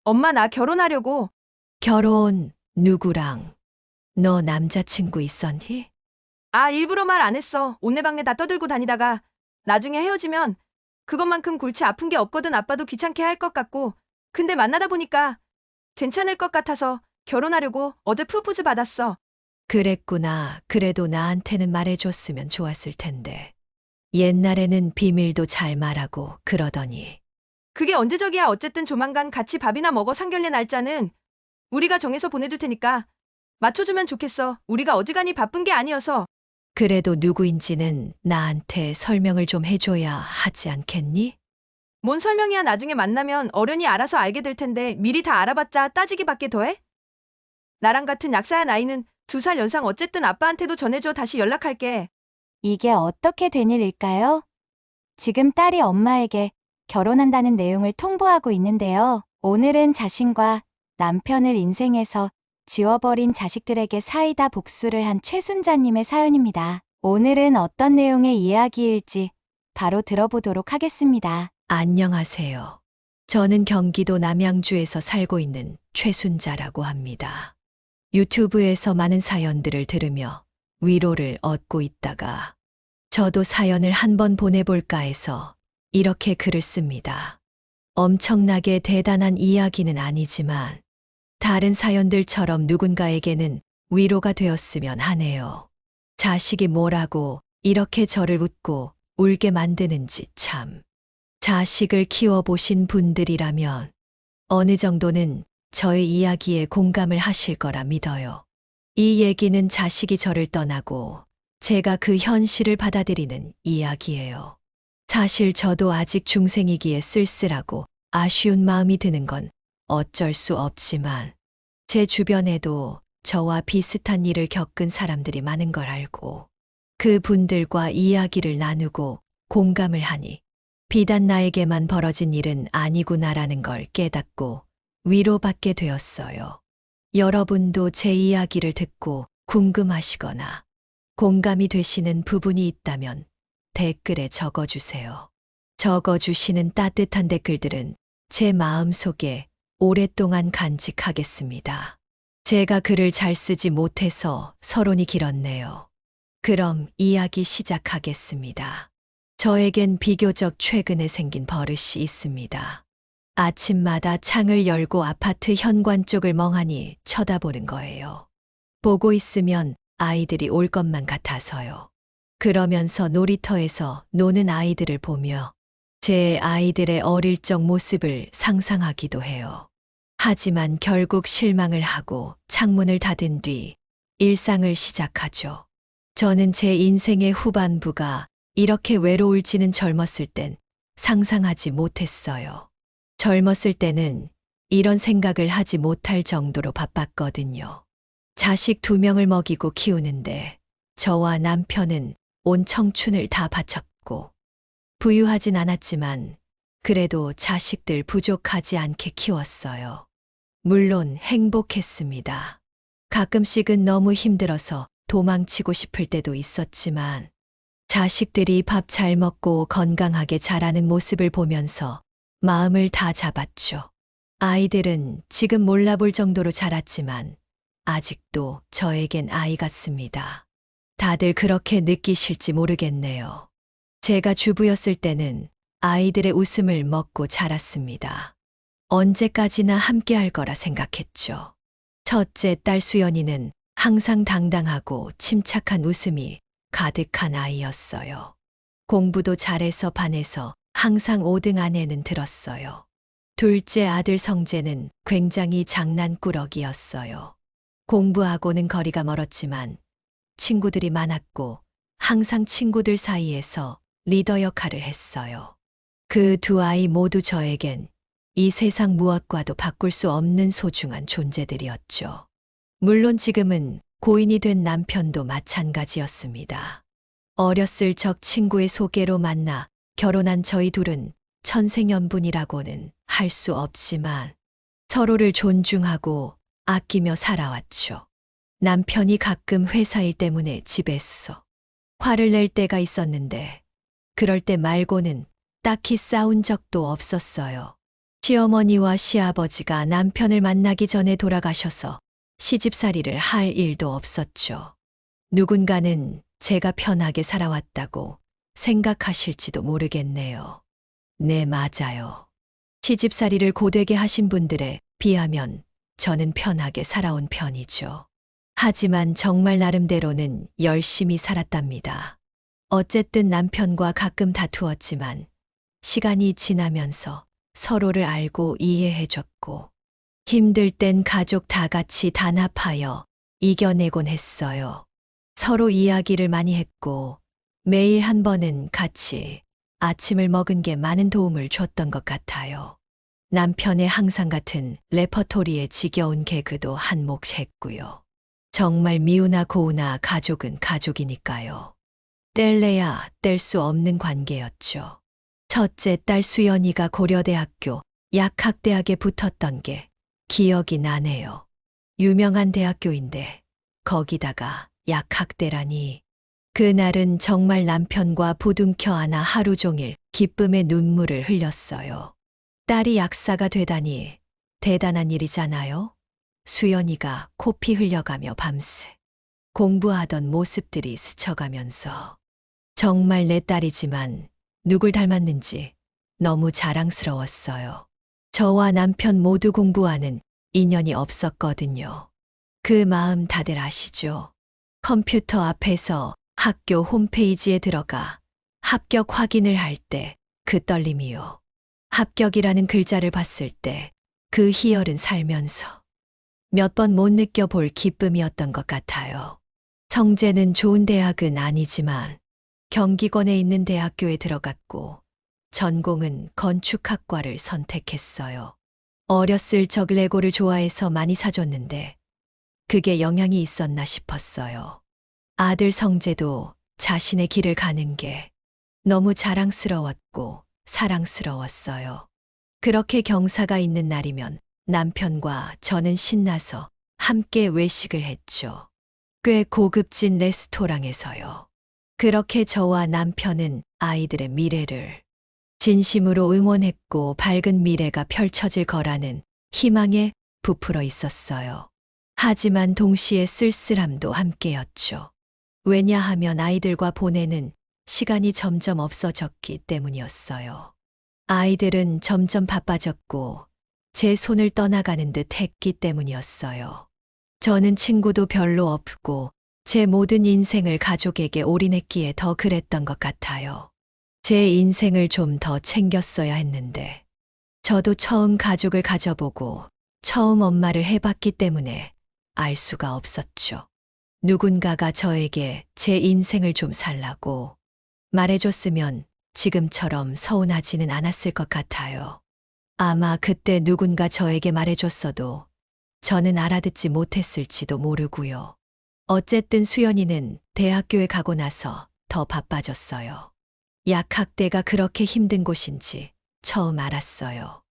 엄마 나 결혼하려고. 결혼 누구랑? 너 남자친구 있었니? 아, 일부러 말 안 했어. 온내방네 다 떠들고 다니다가 나중에 헤어지면 그것만큼 골치 아픈 게 없거든. 아빠도 귀찮게 할 것 같고. 근데 만나다 보니까 괜찮을 것 같아서 결혼하려고 어제 프로포즈 받았어. 그랬구나. 그래도 나한테는 말해줬으면 좋았을 텐데. 옛날에는 비밀도 잘 말하고 그러더니. 그게 언제적이야. 어쨌든 조만간 같이 밥이나 먹어. 상견례 날짜는 우리가 정해서 보내둘 테니까 맞춰주면 좋겠어. 우리가 어지간히 바쁜 게 아니어서. 그래도 누구인지는 나한테 설명을 좀 해줘야 하지 않겠니? 뭔 설명이야. 나중에 만나면 어련히 알아서 알게 될 텐데 미리 다 알아봤자 따지기밖에 더해? 나랑 같은 약사야. 나이는 2살 연상. 어쨌든 아빠한테도 전해줘. 다시 연락할게. 이게 어떻게 된 일일까요? 지금 딸이 엄마에게 결혼한다는 내용을 통보하고 있는데요. 오늘은 자신과 남편을 인생에서 지워버린 자식들에게 사이다 복수를 한 최순자님의 사연입니다. 오늘은 어떤 내용의 이야기일지 바로 들어보도록 하겠습니다. 안녕하세요. 저는 경기도 남양주에서 살고 있는 최순자라고 합니다. 유튜브에서 많은 사연들을 들으며 위로를 얻고 있다가 저도 사연을 한번 보내볼까 해서 이렇게 글을 씁니다. 엄청나게 대단한 이야기는 아니지만 다른 사연들처럼 누군가에게는 위로가 되었으면 하네요. 자식이 뭐라고 이렇게 저를 웃고 울게 만드는지 참. 자식을 키워보신 분들이라면 어느 정도는 저의 이야기에 공감을 하실 거라 믿어요. 이 얘기는 자식이 저를 떠나고 제가 그 현실을 받아들이는 이야기예요. 사실 저도 아직 중생이기에 쓸쓸하고 아쉬운 마음이 드는 건 어쩔 수 없지만 제 주변에도 저와 비슷한 일을 겪은 사람들이 많은 걸 알고 그 분들과 이야기를 나누고 공감을 하니 비단 나에게만 벌어진 일은 아니구나라는 걸 깨닫고 위로받게 되었어요. 여러분도 제 이야기를 듣고 궁금하시거나 공감이 되시는 부분이 있다면 댓글에 적어주세요. 적어주시는 따뜻한 댓글들은 제 마음 속에 오랫동안 간직하겠습니다. 제가 글을 잘 쓰지 못해서 서론이 길었네요. 그럼 이야기 시작하겠습니다. 저에겐 비교적 최근에 생긴 버릇이 있습니다. 아침마다 창을 열고 아파트 현관 쪽을 멍하니 쳐다보는 거예요. 보고 있으면 아이들이 올 것만 같아서요. 그러면서 놀이터에서 노는 아이들을 보며 제 아이들의 어릴 적 모습을 상상하기도 해요. 하지만 결국 실망을 하고 창문을 닫은 뒤 일상을 시작하죠. 저는 제 인생의 후반부가 이렇게 외로울지는 젊었을 땐 상상하지 못했어요. 젊었을 때는 이런 생각을 하지 못할 정도로 바빴거든요. 자식 2명을 먹이고 키우는데 저와 남편은 온 청춘을 다 바쳤고 부유하진 않았지만 그래도 자식들 부족하지 않게 키웠어요. 물론 행복했습니다. 가끔씩은 너무 힘들어서 도망치고 싶을 때도 있었지만 자식들이 밥 잘 먹고 건강하게 자라는 모습을 보면서 마음을 다 잡았죠. 아이들은 지금 몰라볼 정도로 자랐지만 아직도 저에겐 아이 같습니다. 다들 그렇게 느끼실지 모르겠네요. 제가 주부였을 때는 아이들의 웃음을 먹고 자랐습니다. 언제까지나 함께 할 거라 생각했죠. 첫째 딸 수연이는 항상 당당하고 침착한 웃음이 가득한 아이였어요. 공부도 잘해서 반에서 항상 5등 안에는 들었어요. 둘째 아들 성재는 굉장히 장난꾸러기였어요. 공부하고는 거리가 멀었지만 친구들이 많았고 항상 친구들 사이에서 리더 역할을 했어요. 그 2아이 모두 저에겐 이 세상 무엇과도 바꿀 수 없는 소중한 존재들이었죠. 물론 지금은 고인이 된 남편도 마찬가지였습니다. 어렸을 적 친구의 소개로 만나 결혼한 저희 둘은 천생연분이라고는 할 수 없지만 서로를 존중하고 아끼며 살아왔죠. 남편이 가끔 회사 일 때문에 집에서 화를 낼 때가 있었는데 그럴 때 말고는 딱히 싸운 적도 없었어요. 시어머니와 시아버지가 남편을 만나기 전에 돌아가셔서 시집살이를 할 일도 없었죠. 누군가는 제가 편하게 살아왔다고 생각하실지도 모르겠네요. 네, 맞아요. 시집살이를 고되게 하신 분들에 비하면 저는 편하게 살아온 편이죠. 하지만 정말 나름대로는 열심히 살았답니다. 어쨌든 남편과 가끔 다투었지만 시간이 지나면서 서로를 알고 이해해줬고 힘들 땐 가족 다 같이 단합하여 이겨내곤 했어요. 서로 이야기를 많이 했고 매일 한 번은 같이 아침을 먹은 게 많은 도움을 줬던 것 같아요. 남편의 항상 같은 레퍼토리에 지겨운 개그도 한 몫 했고요. 정말 미우나 고우나 가족은 가족이니까요. 뗄래야 뗄 수 없는 관계였죠. 첫째 딸 수연이가 고려대학교 약학대학에 붙었던 게 기억이 나네요. 유명한 대학교인데 거기다가 약학대라니. 그날은 정말 남편과 부둥켜 안아 하루 종일 기쁨의 눈물을 흘렸어요. 딸이 약사가 되다니 대단한 일이잖아요. 수연이가 코피 흘려가며 밤새 공부하던 모습들이 스쳐가면서 정말 내 딸이지만 누굴 닮았는지 너무 자랑스러웠어요. 저와 남편 모두 공부하는 인연이 없었거든요. 그 마음 다들 아시죠? 컴퓨터 앞에서 학교 홈페이지에 들어가 합격 확인을 할 때 그 떨림이요. 합격이라는 글자를 봤을 때 그 희열은 살면서 몇 번 못 느껴볼 기쁨이었던 것 같아요. 성재는 좋은 대학은 아니지만 경기권에 있는 대학교에 들어갔고 전공은 건축학과를 선택했어요. 어렸을 적 레고를 좋아해서 많이 사줬는데 그게 영향이 있었나 싶었어요. 아들 성재도 자신의 길을 가는 게 너무 자랑스러웠고 사랑스러웠어요. 그렇게 경사가 있는 날이면 남편과 저는 신나서 함께 외식을 했죠. 꽤 고급진 레스토랑에서요. 그렇게 저와 남편은 아이들의 미래를 진심으로 응원했고 밝은 미래가 펼쳐질 거라는 희망에 부풀어 있었어요. 하지만 동시에 쓸쓸함도 함께였죠. 왜냐하면 아이들과 보내는 시간이 점점 없어졌기 때문이었어요. 아이들은 점점 바빠졌고 제 손을 떠나가는 듯 했기 때문이었어요. 저는 친구도 별로 없고 제 모든 인생을 가족에게 올인했기에 더 그랬던 것 같아요. 제 인생을 좀 더 챙겼어야 했는데 저도 처음 가족을 가져보고 처음 엄마를 해봤기 때문에 알 수가 없었죠. 누군가가 저에게 제 인생을 좀 살라고 말해줬으면 지금처럼 서운하지는 않았을 것 같아요. 아마 그때 누군가 저에게 말해줬어도 저는 알아듣지 못했을지도 모르고요. 어쨌든 수연이는 대학교에 가고 나서 더 바빠졌어요. 약학대가 그렇게 힘든 곳인지 처음 알았어요.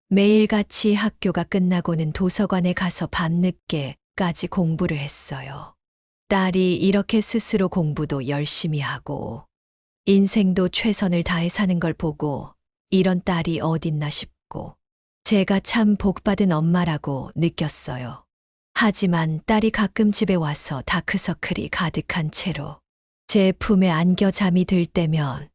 매일같이 학교가 끝나고는 도서관에 가서 밤늦게까지 공부를 했어요. 딸이 이렇게 스스로 공부도 열심히 하고 인생도 최선을 다해 사는 걸 보고 이런 딸이 어딨나 싶고 제가 참 복받은 엄마라고 느꼈어요. 하지만 딸이 가끔 집에 와서 다크서클이 가득한 채로 제 품에 안겨 잠이 들 때면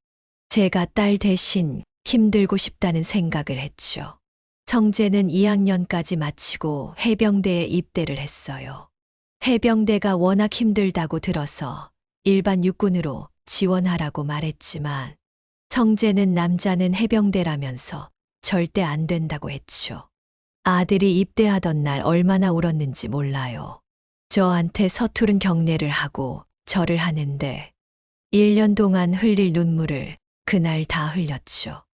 제가 딸 대신 힘들고 싶다는 생각을 했죠. 성재는 2학년까지 마치고 해병대에 입대를 했어요. 해병대가 워낙 힘들다고 들어서 일반 육군으로 지원하라고 말했지만 성재는 남자는 해병대라면서 절대 안 된다고 했죠. 아들이 입대하던 날 얼마나 울었는지 몰라요. 저한테 서투른 경례를 하고 절을 하는데 1년 동안 흘릴 눈물을 그날 다 흘렸죠.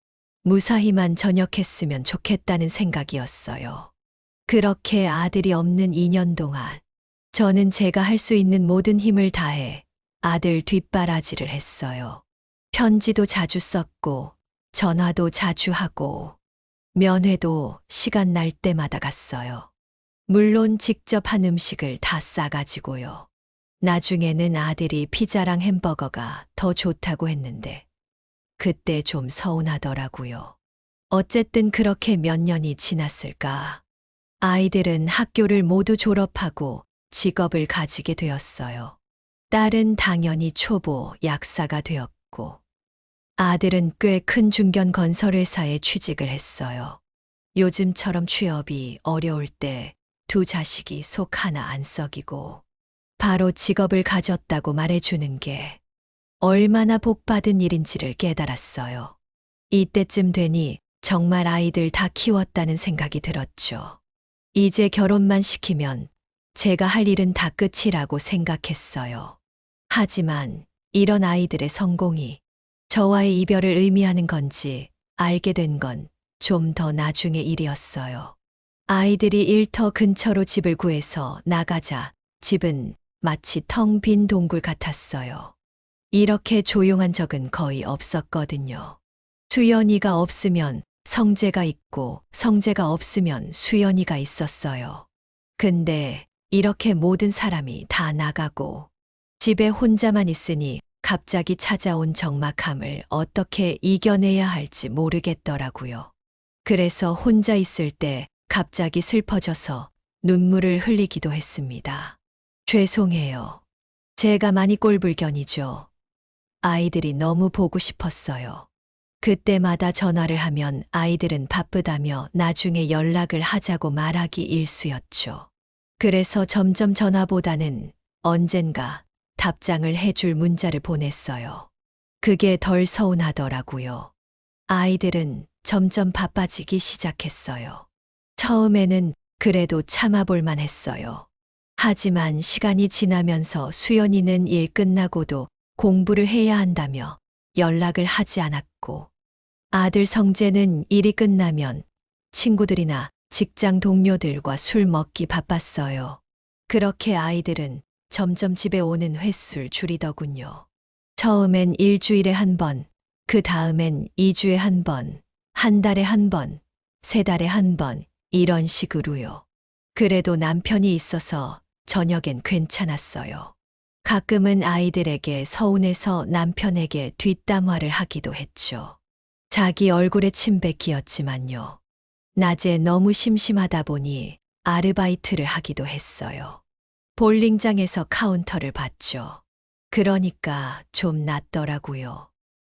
무사히만 전역했으면 좋겠다는 생각이었어요. 그렇게 아들이 없는 2년 동안 저는 제가 할 수 있는 모든 힘을 다해 아들 뒷바라지를 했어요. 편지도 자주 썼고 전화도 자주 하고 면회도 시간 날 때마다 갔어요. 물론 직접 한 음식을 다 싸가지고요. 나중에는 아들이 피자랑 햄버거가 더 좋다고 했는데 그때 좀 서운하더라고요. 어쨌든 그렇게 몇 년이 지났을까. 아이들은 학교를 모두 졸업하고 직업을 가지게 되었어요. 딸은 당연히 초보 약사가 되었고, 아들은 꽤 큰 중견 건설회사에 취직을 했어요. 요즘처럼 취업이 어려울 때 두 자식이 속 하나 안 썩이고 바로 직업을 가졌다고 말해주는 게 얼마나 복받은 일인지를 깨달았어요. 이때쯤 되니 정말 아이들 다 키웠다는 생각이 들었죠. 이제 결혼만 시키면 제가 할 일은 다 끝이라고 생각했어요. 하지만 이런 아이들의 성공이 저와의 이별을 의미하는 건지 알게 된 건 좀 더 나중의 일이었어요. 아이들이 일터 근처로 집을 구해서 나가자 집은 마치 텅 빈 동굴 같았어요. 이렇게 조용한 적은 거의 없었거든요. 수연이가 없으면 성재가 있고 성재가 없으면 수연이가 있었어요. 근데 이렇게 모든 사람이 다 나가고 집에 혼자만 있으니 갑자기 찾아온 적막함을 어떻게 이겨내야 할지 모르겠더라고요. 그래서 혼자 있을 때 갑자기 슬퍼져서 눈물을 흘리기도 했습니다. 죄송해요. 제가 많이 꼴불견이죠. 아이들이 너무 보고 싶었어요. 그때마다 전화를 하면 아이들은 바쁘다며 나중에 연락을 하자고 말하기 일쑤였죠. 그래서 점점 전화보다는 언젠가 답장을 해줄 문자를 보냈어요. 그게 덜 서운하더라고요. 아이들은 점점 바빠지기 시작했어요. 처음에는 그래도 참아볼만 했어요. 하지만 시간이 지나면서 수연이는 일 끝나고도 공부를 해야 한다며 연락을 하지 않았고, 아들 성재는 일이 끝나면 친구들이나 직장 동료들과 술 먹기 바빴어요. 그렇게 아이들은 점점 집에 오는 횟수를 줄이더군요. 처음엔 일주일에 한 번, 그 다음엔 2주에 한 번, 한 달에 한 번, 3달에 한 번, 이런 식으로요. 그래도 남편이 있어서 저녁엔 괜찮았어요. 가끔은 아이들에게 서운해서 남편에게 뒷담화를 하기도 했죠. 자기 얼굴에 침 뱉기였지만요. 낮에 너무 심심하다 보니 아르바이트를 하기도 했어요. 볼링장에서 카운터를 봤죠. 그러니까 좀 낫더라고요.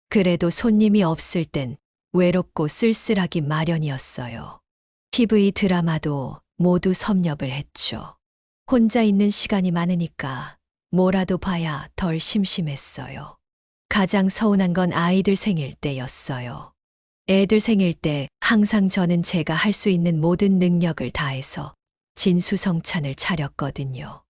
그래도 손님이 없을 땐 외롭고 쓸쓸하기 마련이었어요. TV 드라마도 모두 섭렵을 했죠. 혼자 있는 시간이 많으니까 뭐라도 봐야 덜 심심했어요. 가장 서운한 건 아이들 생일 때였어요. 애들 생일 때 항상 저는 제가 할 수 있는 모든 능력을 다해서 진수성찬을 차렸거든요.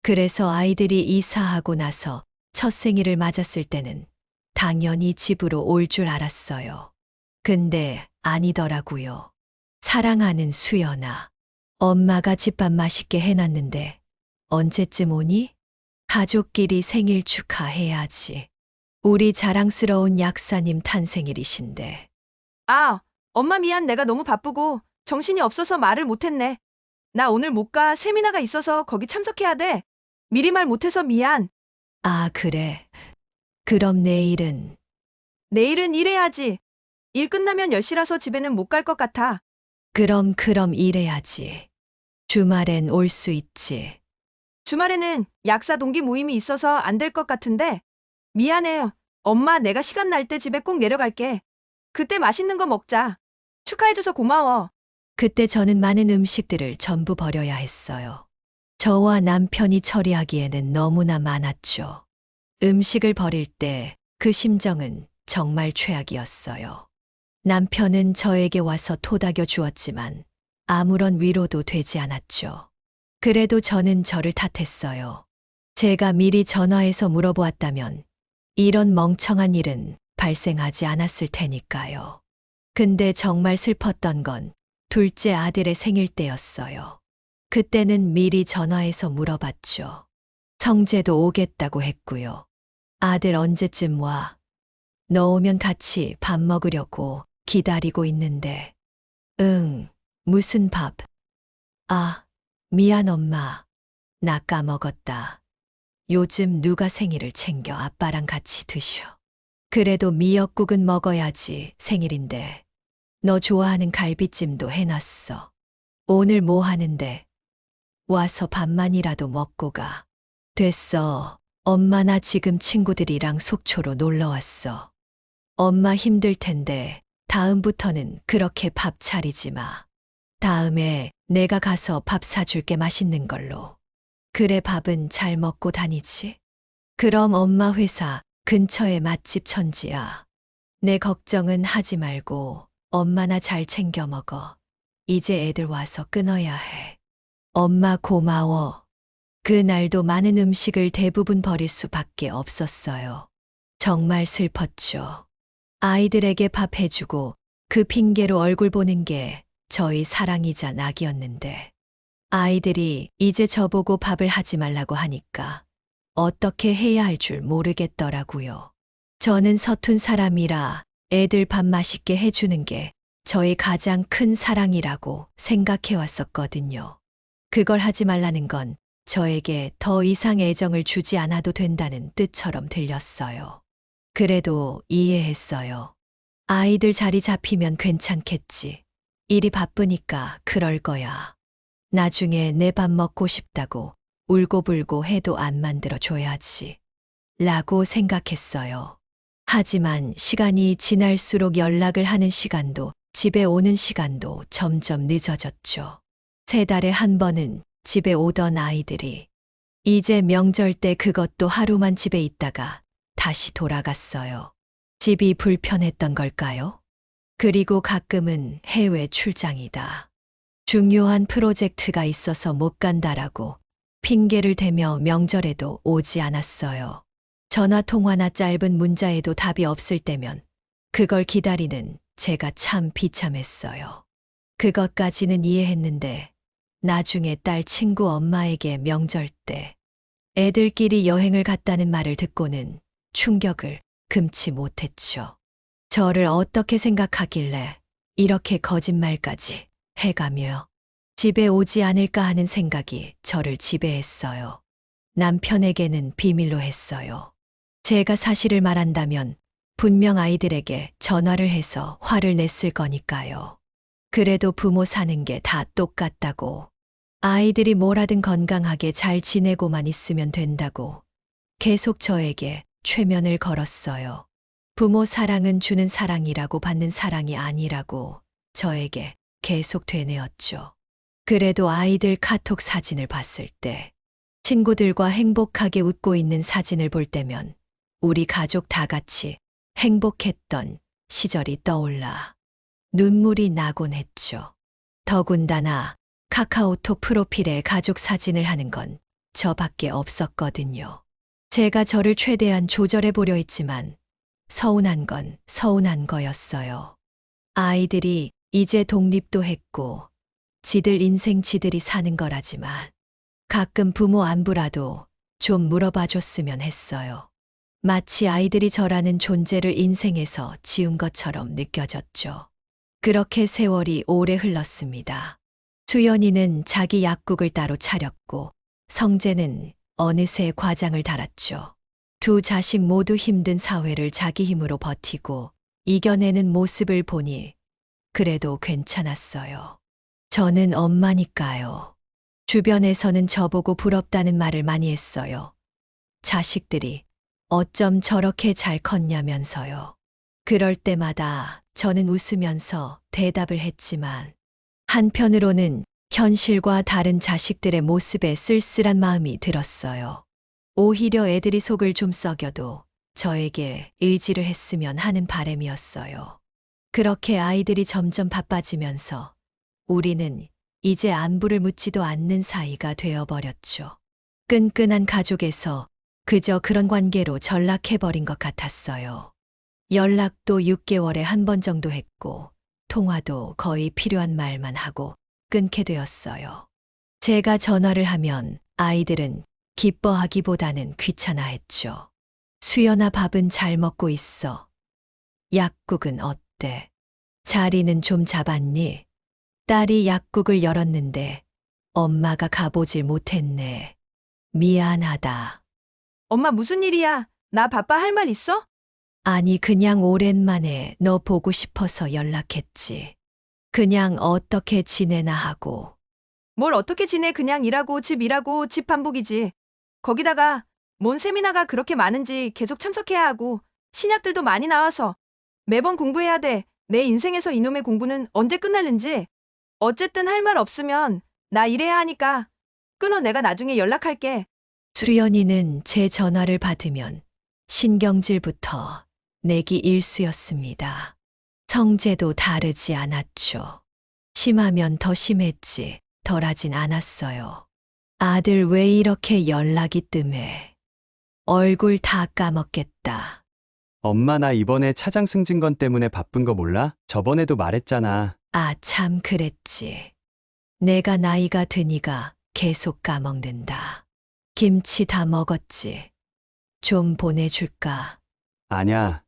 그래서 아이들이 이사하고 나서 첫 생일을 맞았을 때는 당연히 집으로 올 줄 알았어요. 근데 아니더라고요. 사랑하는 수연아, 엄마가 집밥 맛있게 해놨는데 언제쯤 오니? 가족끼리 생일 축하해야지. 우리 자랑스러운 약사님 탄생일이신데. 아, 엄마 미안. 내가 너무 바쁘고 정신이 없어서 말을 못했네. 나 오늘 못 가. 세미나가 있어서 거기 참석해야 돼. 미리 말 못해서 미안. 아, 그래. 그럼 내일은? 내일은 일해야지. 일 끝나면 10시라서 집에는 못 갈 것 같아. 그럼 일해야지. 주말엔 올 수 있지. 주말에는 약사 동기 모임이 있어서 안 될 것 같은데. 미안해요. 엄마, 내가 시간 날 때 집에 꼭 내려갈게. 그때 맛있는 거 먹자. 축하해줘서 고마워. 그때 저는 많은 음식들을 전부 버려야 했어요. 저와 남편이 처리하기에는 너무나 많았죠. 음식을 버릴 때 그 심정은 정말 최악이었어요. 남편은 저에게 와서 토닥여 주었지만 아무런 위로도 되지 않았죠. 그래도 저는 저를 탓했어요. 제가 미리 전화해서 물어보았다면 이런 멍청한 일은 발생하지 않았을 테니까요. 근데 정말 슬펐던 건 둘째 아들의 생일 때였어요. 그때는 미리 전화해서 물어봤죠. 성재도 오겠다고 했고요. 아들 언제쯤 와? 너 오면 같이 밥 먹으려고 기다리고 있는데. 응, 무슨 밥? 아, 미안 엄마. 나 까먹었다. 요즘 누가 생일을 챙겨 아빠랑 같이 드셔. 그래도 미역국은 먹어야지 생일인데. 너 좋아하는 갈비찜도 해놨어. 오늘 뭐 하는데? 와서 밥만이라도 먹고 가. 됐어. 엄마 나 지금 친구들이랑 속초로 놀러 왔어. 엄마 힘들 텐데 다음부터는 그렇게 밥 차리지 마. 다음에 내가 가서 밥 사줄게 맛있는 걸로. 그래 밥은 잘 먹고 다니지? 그럼 엄마 회사 근처에 맛집 천지야. 내 걱정은 하지 말고 엄마나 잘 챙겨 먹어. 이제 애들 와서 끊어야 해. 엄마 고마워. 그날도 많은 음식을 대부분 버릴 수밖에 없었어요. 정말 슬펐죠. 아이들에게 밥 해주고 그 핑계로 얼굴 보는 게 저희 사랑이자 낙이었는데 아이들이 이제 저보고 밥을 하지 말라고 하니까 어떻게 해야 할 줄 모르겠더라고요. 저는 서툰 사람이라 애들 밥 맛있게 해주는 게 저의 가장 큰 사랑이라고 생각해 왔었거든요. 그걸 하지 말라는 건 저에게 더 이상 애정을 주지 않아도 된다는 뜻처럼 들렸어요. 그래도 이해했어요. 아이들 자리 잡히면 괜찮겠지. 일이 바쁘니까 그럴 거야. 나중에 내 밥 먹고 싶다고 울고불고 해도 안 만들어줘야지. 라고 생각했어요. 하지만 시간이 지날수록 연락을 하는 시간도 집에 오는 시간도 점점 늦어졌죠. 3달에 한 번은 집에 오던 아이들이 이제 명절 때 그것도 하루만 집에 있다가 다시 돌아갔어요. 집이 불편했던 걸까요? 그리고 가끔은 해외 출장이다. 중요한 프로젝트가 있어서 못 간다라고 핑계를 대며 명절에도 오지 않았어요. 전화 통화나 짧은 문자에도 답이 없을 때면 그걸 기다리는 제가 참 비참했어요. 그것까지는 이해했는데 나중에 딸 친구 엄마에게 명절 때 애들끼리 여행을 갔다는 말을 듣고는 충격을 금치 못했죠. 저를 어떻게 생각하길래 이렇게 거짓말까지 해가며 집에 오지 않을까 하는 생각이 저를 지배했어요. 남편에게는 비밀로 했어요. 제가 사실을 말한다면 분명 아이들에게 전화를 해서 화를 냈을 거니까요. 그래도 부모 사는 게 다 똑같다고. 아이들이 뭐라든 건강하게 잘 지내고만 있으면 된다고 계속 저에게 최면을 걸었어요. 부모 사랑은 주는 사랑이라고 받는 사랑이 아니라고 저에게 계속 되뇌었죠. 그래도 아이들 카톡 사진을 봤을 때 친구들과 행복하게 웃고 있는 사진을 볼 때면 우리 가족 다 같이 행복했던 시절이 떠올라 눈물이 나곤 했죠. 더군다나 카카오톡 프로필에 가족 사진을 하는 건 저밖에 없었거든요. 제가 저를 최대한 조절해 보려 했지만 서운한 건 서운한 거였어요. 아이들이 이제 독립도 했고 지들 인생 지들이 사는 거라지만 가끔 부모 안부라도 좀 물어봐 줬으면 했어요. 마치 아이들이 저라는 존재를 인생에서 지운 것처럼 느껴졌죠. 그렇게 세월이 오래 흘렀습니다. 수연이는 자기 약국을 따로 차렸고 성재는 어느새 과장을 달았죠. 두 자식 모두 힘든 사회를 자기 힘으로 버티고 이겨내는 모습을 보니 그래도 괜찮았어요. 저는 엄마니까요. 주변에서는 저보고 부럽다는 말을 많이 했어요. 자식들이 어쩜 저렇게 잘 컸냐면서요. 그럴 때마다 저는 웃으면서 대답을 했지만 한편으로는 현실과 다른 자식들의 모습에 쓸쓸한 마음이 들었어요. 오히려 애들이 속을 좀 썩여도 저에게 의지를 했으면 하는 바람이었어요. 그렇게 아이들이 점점 바빠지면서 우리는 이제 안부를 묻지도 않는 사이가 되어버렸죠. 끈끈한 가족에서 그저 그런 관계로 전락해버린 것 같았어요. 연락도 6개월에 한 번 정도 했고 통화도 거의 필요한 말만 하고 끊게 되었어요. 제가 전화를 하면 아이들은 기뻐하기보다는 귀찮아했죠. 수연아 밥은 잘 먹고 있어. 약국은 어때? 자리는 좀 잡았니? 딸이 약국을 열었는데 엄마가 가보질 못했네. 미안하다. 엄마 무슨 일이야? 나 바빠 할 말 있어? 아니 그냥 오랜만에 너 보고 싶어서 연락했지. 그냥 어떻게 지내나 하고. 뭘 어떻게 지내 그냥 일하고 집 반복이지. 거기다가 뭔 세미나가 그렇게 많은지 계속 참석해야 하고 신약들도 많이 나와서 매번 공부해야 돼. 내 인생에서 이놈의 공부는 언제 끝날는지. 어쨌든 할 말 없으면 나 일해야 하니까 끊어. 내가 나중에 연락할게. 수연이는 제 전화를 받으면 신경질부터 내기 일쑤였습니다. 성재도 다르지 않았죠. 심하면 더 심했지 덜하진 않았어요. 아들 왜 이렇게 연락이 뜸해. 얼굴 다 까먹겠다. 엄마 나 이번에 차장 승진 건 때문에 바쁜 거 몰라? 저번에도 말했잖아. 아, 참 그랬지. 내가 나이가 드니까 계속 까먹는다. 김치 다 먹었지. 좀 보내줄까? 아냐.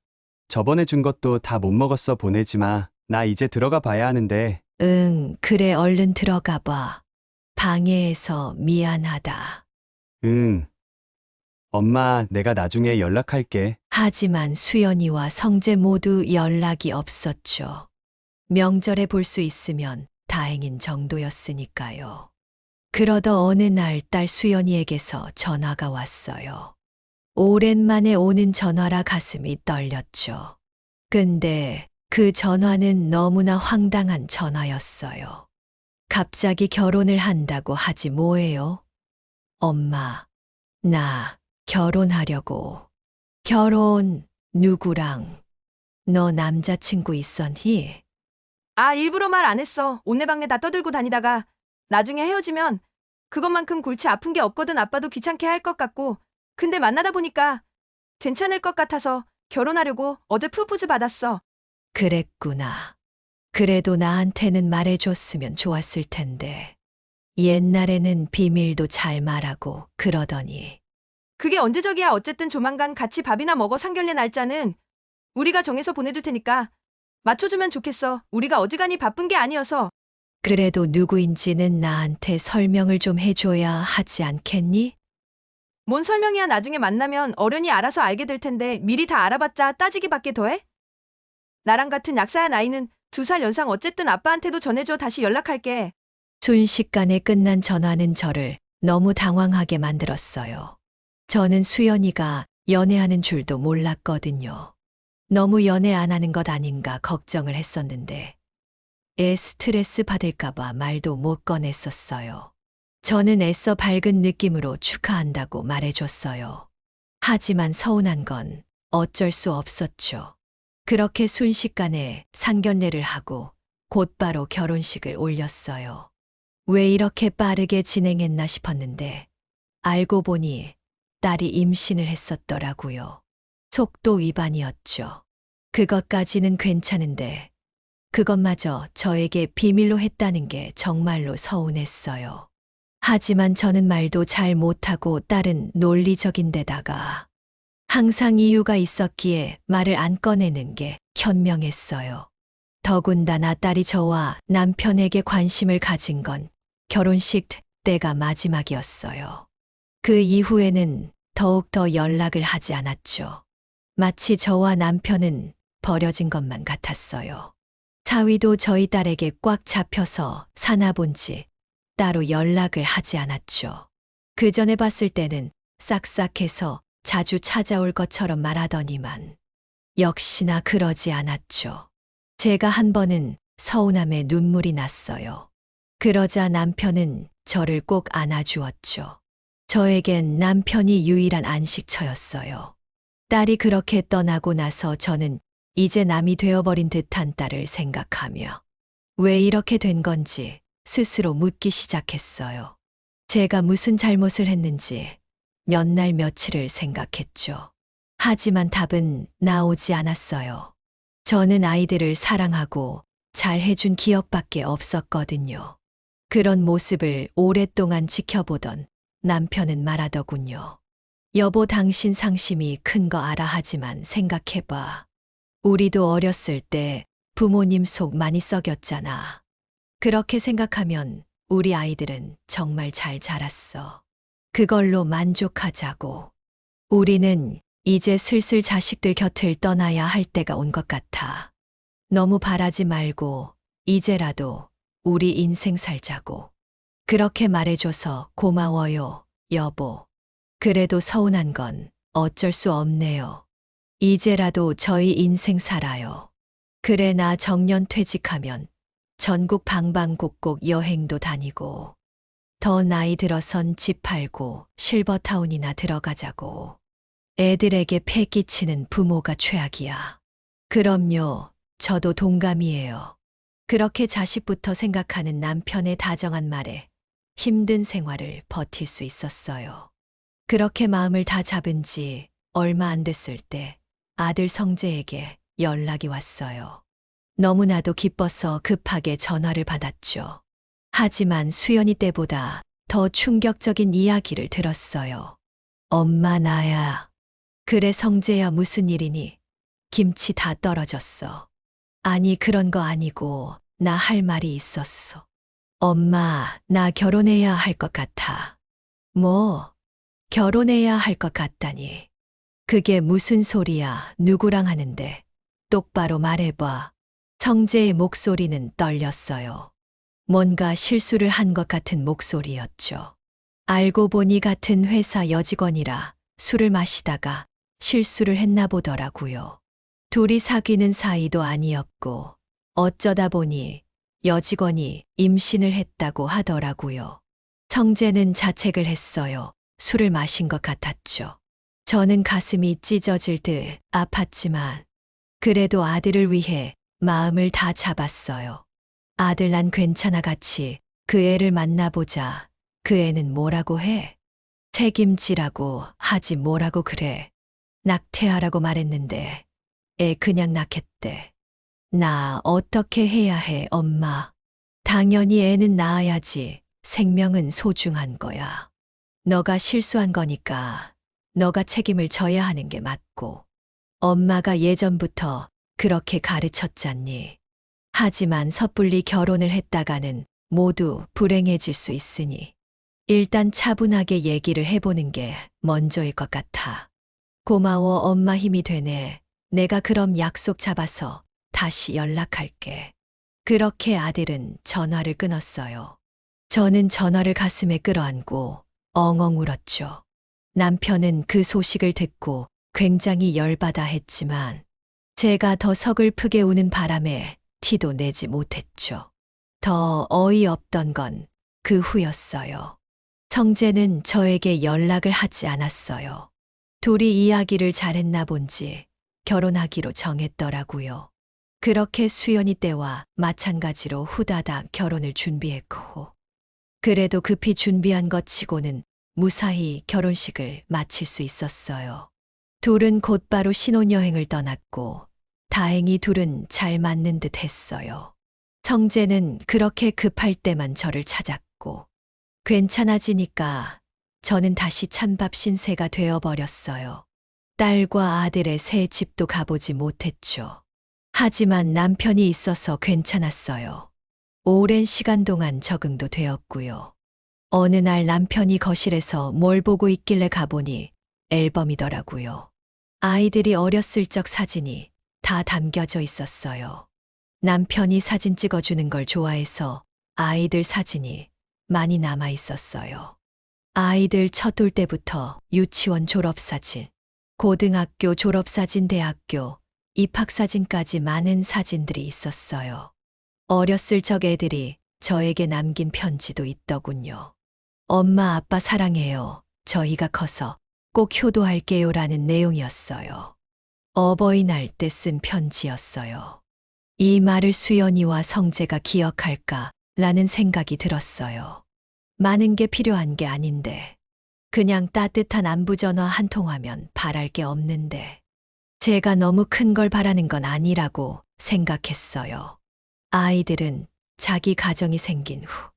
저번에 준 것도 다 못 먹었어. 보내지 마. 나 이제 들어가 봐야 하는데. 응, 그래 얼른 들어가 봐. 방해해서 미안하다. 응. 엄마, 내가 나중에 연락할게. 하지만 수연이와 성재 모두 연락이 없었죠. 명절에 볼 수 있으면 다행인 정도였으니까요. 그러던 어느 날 딸 수연이에게서 전화가 왔어요. 오랜만에 오는 전화라 가슴이 떨렸죠. 근데 그 전화는 너무나 황당한 전화였어요. 갑자기 결혼을 한다고 하지 뭐예요? 엄마, 나 결혼하려고. 결혼 누구랑? 너 남자친구 있었니? 아, 일부러 말 안 했어. 온내방네 다 떠들고 다니다가 나중에 헤어지면 그것만큼 골치 아픈 게 없거든. 아빠도 귀찮게 할 것 같고. 근데 만나다 보니까 괜찮을 것 같아서 결혼하려고 어제 프로포즈 받았어. 그랬구나. 그래도 나한테는 말해줬으면 좋았을 텐데. 옛날에는 비밀도 잘 말하고 그러더니. 그게 언제적이야. 어쨌든 조만간 같이 밥이나 먹어. 상견례 날짜는 우리가 정해서 보내줄 테니까 맞춰주면 좋겠어. 우리가 어지간히 바쁜 게 아니어서. 그래도 누구인지는 나한테 설명을 좀 해줘야 하지 않겠니? 뭔 설명이야. 나중에 만나면 어련히 알아서 알게 될 텐데 미리 다 알아봤자 따지기밖에 더해? 나랑 같은 약사야. 나이는 2살 연상. 어쨌든 아빠한테도 전해줘. 다시 연락할게. 순식간에 끝난 전화는 저를 너무 당황하게 만들었어요. 저는 수연이가 연애하는 줄도 몰랐거든요. 너무 연애 안 하는 것 아닌가 걱정을 했었는데 애 스트레스 받을까봐 말도 못 꺼냈었어요. 저는 애써 밝은 느낌으로 축하한다고 말해줬어요. 하지만 서운한 건 어쩔 수 없었죠. 그렇게 순식간에 상견례를 하고 곧바로 결혼식을 올렸어요. 왜 이렇게 빠르게 진행했나 싶었는데 알고 보니 딸이 임신을 했었더라고요. 속도 위반이었죠. 그것까지는 괜찮은데 그것마저 저에게 비밀로 했다는 게 정말로 서운했어요. 하지만 저는 말도 잘 못하고 딸은 논리적인 데다가 항상 이유가 있었기에 말을 안 꺼내는 게 현명했어요. 더군다나 딸이 저와 남편에게 관심을 가진 건 결혼식 때가 마지막이었어요. 그 이후에는 더욱더 연락을 하지 않았죠. 마치 저와 남편은 버려진 것만 같았어요. 사위도 저희 딸에게 꽉 잡혀서 사나 본지 따로 연락을 하지 않았죠. 그 전에 봤을 때는 싹싹해서 자주 찾아올 것처럼 말하더니만 역시나 그러지 않았죠. 제가 한 번은 서운함에 눈물이 났어요. 그러자 남편은 저를 꼭 안아주었죠. 저에겐 남편이 유일한 안식처였어요. 딸이 그렇게 떠나고 나서 저는 이제 남이 되어버린 듯한 딸을 생각하며 왜 이렇게 된 건지 스스로 묻기 시작했어요. 제가 무슨 잘못을 했는지 몇 날 며칠을 생각했죠. 하지만 답은 나오지 않았어요. 저는 아이들을 사랑하고 잘 해준 기억밖에 없었거든요. 그런 모습을 오랫동안 지켜보던 남편은 말하더군요. 여보, 당신 상심이 큰 거 알아. 하지만 생각해봐. 우리도 어렸을 때 부모님 속 많이 썩였잖아. 그렇게 생각하면 우리 아이들은 정말 잘 자랐어. 그걸로 만족하자고. 우리는 이제 슬슬 자식들 곁을 떠나야 할 때가 온 것 같아. 너무 바라지 말고 이제라도 우리 인생 살자고. 그렇게 말해줘서 고마워요, 여보. 그래도 서운한 건 어쩔 수 없네요. 이제라도 저희 인생 살아요. 그래, 나 정년 퇴직하면 전국 방방곡곡 여행도 다니고, 더 나이 들어선 집 팔고 실버타운이나 들어가자고. 애들에게 패 끼치는 부모가 최악이야. 그럼요, 저도 동감이에요. 그렇게 자식부터 생각하는 남편의 다정한 말에 힘든 생활을 버틸 수 있었어요. 그렇게 마음을 다 잡은 지 얼마 안 됐을 때 아들 성재에게 연락이 왔어요. 너무나도 기뻐서 급하게 전화를 받았죠. 하지만 수연이 때보다 더 충격적인 이야기를 들었어요. 엄마, 나야. 그래, 성재야, 무슨 일이니? 김치 다 떨어졌어. 아니, 그런 거 아니고 나 할 말이 있었어. 엄마, 나 결혼해야 할 것 같아. 뭐? 결혼해야 할 것 같다니. 그게 무슨 소리야? 누구랑 하는데? 똑바로 말해봐. 성재의 목소리는 떨렸어요. 뭔가 실수를 한 것 같은 목소리였죠. 알고 보니 같은 회사 여직원이라 술을 마시다가 실수를 했나 보더라고요. 둘이 사귀는 사이도 아니었고 어쩌다 보니 여직원이 임신을 했다고 하더라고요. 성재는 자책을 했어요. 술을 마신 것 같았죠. 저는 가슴이 찢어질 듯 아팠지만 그래도 아들을 위해 마음을 다 잡았어요. 아들, 난 괜찮아, 같이 그 애를 만나보자. 그 애는 뭐라고 해? 책임지라고 하지 뭐라고 그래. 낙태하라고 말했는데 애 그냥 낳겠대. 나 어떻게 해야 해, 엄마? 당연히 애는 낳아야지. 생명은 소중한 거야. 너가 실수한 거니까 너가 책임을 져야 하는 게 맞고. 엄마가 예전부터 그렇게 가르쳤잖니. 하지만 섣불리 결혼을 했다가는 모두 불행해질 수 있으니 일단 차분하게 얘기를 해보는 게 먼저일 것 같아. 고마워, 엄마, 힘이 되네. 내가 그럼 약속 잡아서 다시 연락할게. 그렇게 아들은 전화를 끊었어요. 저는 전화를 가슴에 끌어안고 엉엉 울었죠. 남편은 그 소식을 듣고 굉장히 열받아 했지만 제가 더 서글프게 우는 바람에 티도 내지 못했죠. 더 어이없던 건 그 후였어요. 성재는 저에게 연락을 하지 않았어요. 둘이 이야기를 잘했나 본지 결혼하기로 정했더라고요. 그렇게 수연이 때와 마찬가지로 후다닥 결혼을 준비했고, 그래도 급히 준비한 것 치고는 무사히 결혼식을 마칠 수 있었어요. 둘은 곧바로 신혼여행을 떠났고 다행히 둘은 잘 맞는 듯 했어요. 성재는 그렇게 급할 때만 저를 찾았고 괜찮아지니까 저는 다시 찬밥 신세가 되어버렸어요. 딸과 아들의 새 집도 가보지 못했죠. 하지만 남편이 있어서 괜찮았어요. 오랜 시간 동안 적응도 되었고요. 어느 날 남편이 거실에서 뭘 보고 있길래 가보니 앨범이더라고요. 아이들이 어렸을 적 사진이 다 담겨져 있었어요. 남편이 사진 찍어주는 걸 좋아해서 아이들 사진이 많이 남아 있었어요. 아이들 첫 올 때부터 유치원 졸업사진, 고등학교 졸업사진, 대학교 입학사진까지 많은 사진들이 있었어요. 어렸을 적 애들이 저에게 남긴 편지도 있더군요. 엄마, 아빠 사랑해요. 저희가 커서 꼭 효도할게요 라는 내용이었어요. 어버이날 때 쓴 편지였어요. 이 말을 수연이와 성재가 기억할까 라는 생각이 들었어요. 많은 게 필요한 게 아닌데, 그냥 따뜻한 안부전화 한 통화면 바랄 게 없는데, 제가 너무 큰 걸 바라는 건 아니라고 생각했어요. 아이들은 자기 가정이 생긴 후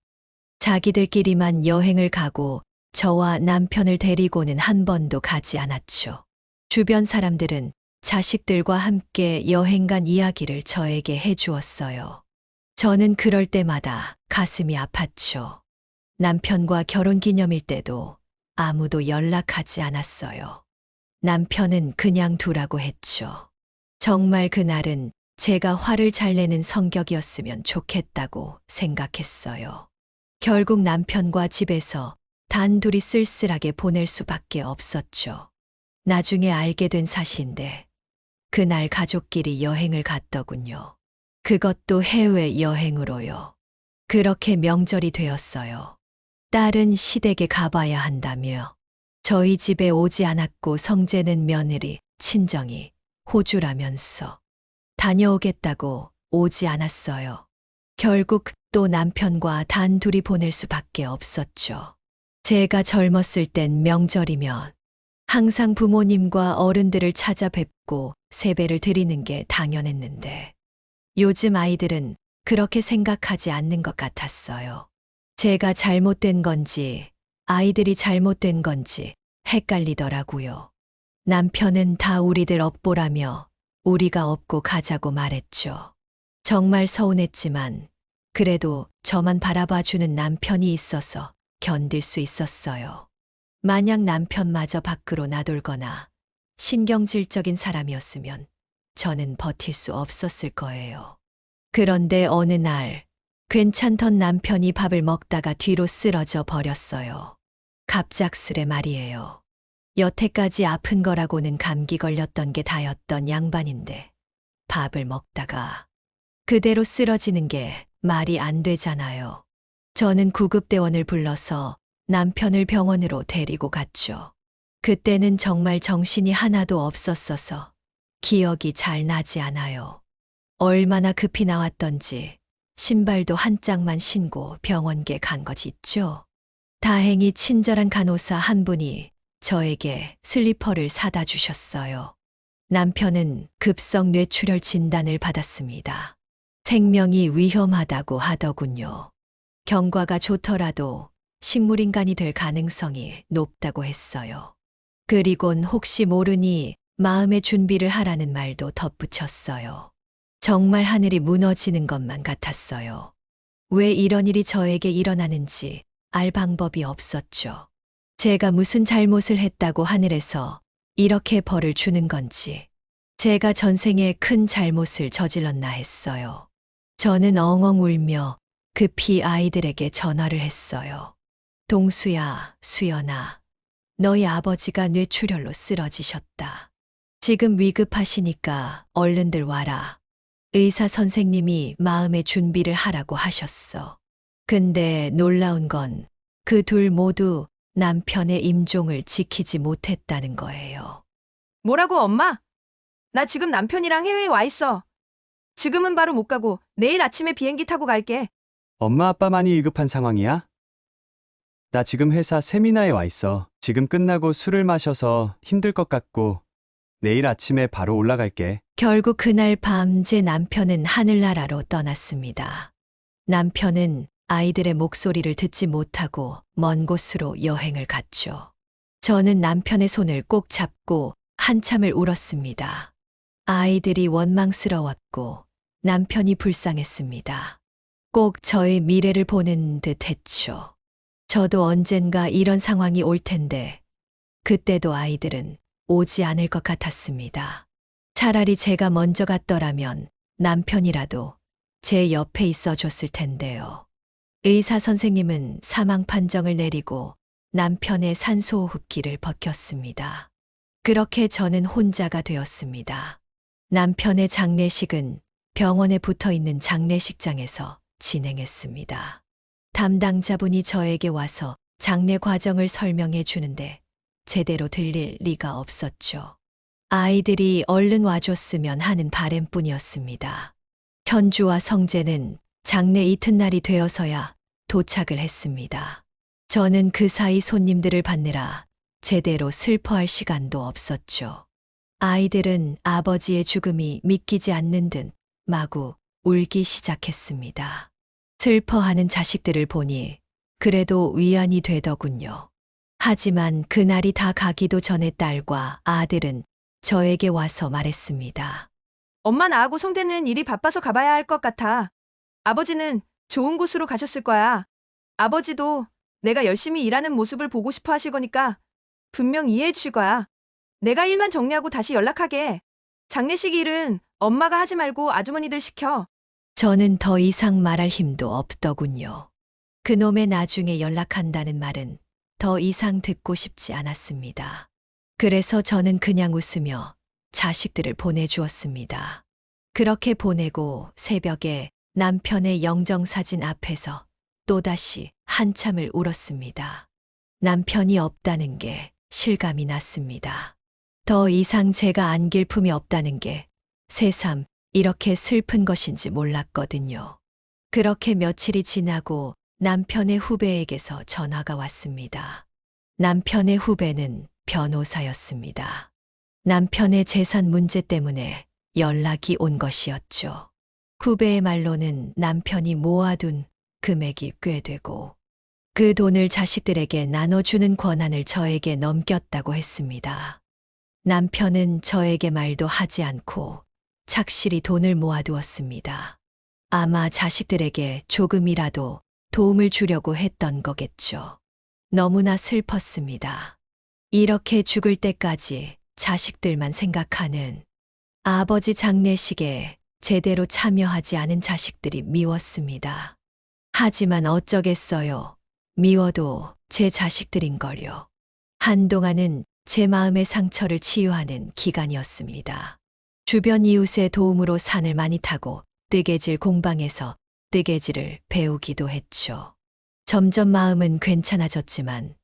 자기들끼리만 여행을 가고 저와 남편을 데리고는 한 번도 가지 않았죠. 주변 사람들은 자식들과 함께 여행 간 이야기를 저에게 해주었어요. 저는 그럴 때마다 가슴이 아팠죠. 남편과 결혼 기념일 때도 아무도 연락하지 않았어요. 남편은 그냥 두라고 했죠. 정말 그날은 제가 화를 잘 내는 성격이었으면 좋겠다고 생각했어요. 결국 남편과 집에서 단둘이 쓸쓸하게 보낼 수밖에 없었죠. 나중에 알게 된 사실인데 그날 가족끼리 여행을 갔더군요. 그것도 해외 여행으로요. 그렇게 명절이 되었어요. 딸은 시댁에 가봐야 한다며 저희 집에 오지 않았고 성재는 며느리, 친정이 호주라면서 다녀오겠다고 오지 않았어요. 결국 또 남편과 단둘이 보낼 수밖에 없었죠. 제가 젊었을 땐 명절이면 항상 부모님과 어른들을 찾아뵙고 세배를 드리는 게 당연했는데 요즘 아이들은 그렇게 생각하지 않는 것 같았어요. 제가 잘못된 건지 아이들이 잘못된 건지 헷갈리더라고요. 남편은 다 우리들 업보라며 우리가 업고 가자고 말했죠. 정말 서운했지만 그래도 저만 바라봐주는 남편이 있어서 견딜 수 있었어요. 만약 남편마저 밖으로 나돌거나 신경질적인 사람이었으면 저는 버틸 수 없었을 거예요. 그런데 어느 날 괜찮던 남편이 밥을 먹다가 뒤로 쓰러져 버렸어요. 갑작스레 말이에요. 여태까지 아픈 거라고는 감기 걸렸던 게 다였던 양반인데 밥을 먹다가 그대로 쓰러지는 게 말이 안 되잖아요. 저는 구급대원을 불러서 남편을 병원으로 데리고 갔죠. 그때는 정말 정신이 하나도 없었어서 기억이 잘 나지 않아요. 얼마나 급히 나왔던지 신발도 한 짝만 신고 병원에 간 거지 있죠. 다행히 친절한 간호사 한 분이 저에게 슬리퍼를 사다 주셨어요. 남편은 급성 뇌출혈 진단을 받았습니다. 생명이 위험하다고 하더군요. 경과가 좋더라도 식물인간이 될 가능성이 높다고 했어요. 그리곤 혹시 모르니 마음의 준비를 하라는 말도 덧붙였어요. 정말 하늘이 무너지는 것만 같았어요. 왜 이런 일이 저에게 일어나는지 알 방법이 없었죠. 제가 무슨 잘못을 했다고 하늘에서 이렇게 벌을 주는 건지, 제가 전생에 큰 잘못을 저질렀나 했어요. 저는 엉엉 울며 급히 아이들에게 전화를 했어요. 동수야, 수연아, 너희 아버지가 뇌출혈로 쓰러지셨다. 지금 위급하시니까 얼른들 와라. 의사 선생님이 마음의 준비를 하라고 하셨어. 근데 놀라운 건 그 둘 모두 남편의 임종을 지키지 못했다는 거예요. 뭐라고 엄마? 나 지금 남편이랑 해외에 와 있어. 지금은 바로 못 가고 내일 아침에 비행기 타고 갈게. 엄마 아빠 많이 위급한 상황이야? 나 지금 회사 세미나에 와 있어. 지금 끝나고 술을 마셔서 힘들 것 같고 내일 아침에 바로 올라갈게. 결국 그날 밤 제 남편은 하늘나라로 떠났습니다. 남편은 아이들의 목소리를 듣지 못하고 먼 곳으로 여행을 갔죠. 저는 남편의 손을 꼭 잡고 한참을 울었습니다. 아이들이 원망스러웠고 남편이 불쌍했습니다. 꼭 저의 미래를 보는 듯 했죠. 저도 언젠가 이런 상황이 올 텐데 그때도 아이들은 오지 않을 것 같았습니다. 차라리 제가 먼저 갔더라면 남편이라도 제 옆에 있어 줬을 텐데요. 의사 선생님은 사망 판정을 내리고 남편의 산소호흡기를 벗겼습니다. 그렇게 저는 혼자가 되었습니다. 남편의 장례식은 병원에 붙어 있는 장례식장에서 진행했습니다. 담당자분이 저에게 와서 장례 과정을 설명해 주는데 제대로 들릴 리가 없었죠. 아이들이 얼른 와줬으면 하는 바람뿐이었습니다. 현주와 성재는 장례 이튿날이 되어서야 도착을 했습니다. 저는 그 사이 손님들을 받느라 제대로 슬퍼할 시간도 없었죠. 아이들은 아버지의 죽음이 믿기지 않는 듯 마구 울기 시작했습니다. 슬퍼하는 자식들을 보니 그래도 위안이 되더군요. 하지만 그날이 다 가기도 전에 딸과 아들은 저에게 와서 말했습니다. 엄마 나하고 성재는 일이 바빠서 가봐야 할 것 같아. 아버지는 좋은 곳으로 가셨을 거야. 아버지도 내가 열심히 일하는 모습을 보고 싶어 하실 거니까 분명 이해해 주실 거야. 내가 일만 정리하고 다시 연락하게. 장례식 일은 엄마가 하지 말고 아주머니들 시켜. 저는 더 이상 말할 힘도 없더군요. 그놈의 나중에 연락한다는 말은 더 이상 듣고 싶지 않았습니다. 그래서 저는 그냥 웃으며 자식들을 보내주었습니다. 그렇게 보내고 새벽에 남편의 영정사진 앞에서 또다시 한참을 울었습니다. 남편이 없다는 게 실감이 났습니다. 더 이상 제가 안길 품이 없다는 게 새삼 이렇게 슬픈 것인지 몰랐거든요. 그렇게 며칠이 지나고 남편의 후배에게서 전화가 왔습니다. 남편의 후배는 변호사였습니다. 남편의 재산 문제 때문에 연락이 온 것이었죠. 후배의 말로는 남편이 모아둔 금액이 꽤 되고 그 돈을 자식들에게 나눠주는 권한을 저에게 넘겼다고 했습니다. 남편은 저에게 말도 하지 않고 착실히 돈을 모아두었습니다. 아마 자식들에게 조금이라도 도움을 주려고 했던 거겠죠. 너무나 슬펐습니다. 이렇게 죽을 때까지 자식들만 생각하는 아버지 장례식에 제대로 참여하지 않은 자식들이 미웠습니다. 하지만 어쩌겠어요. 미워도 제 자식들인걸요. 한동안은 제 마음의 상처를 치유하는 기간이었습니다. 주변 이웃의 도움으로 산을 많이 타고 뜨개질 공방에서 뜨개질을 배우기도 했죠. 점점 마음은 괜찮아졌지만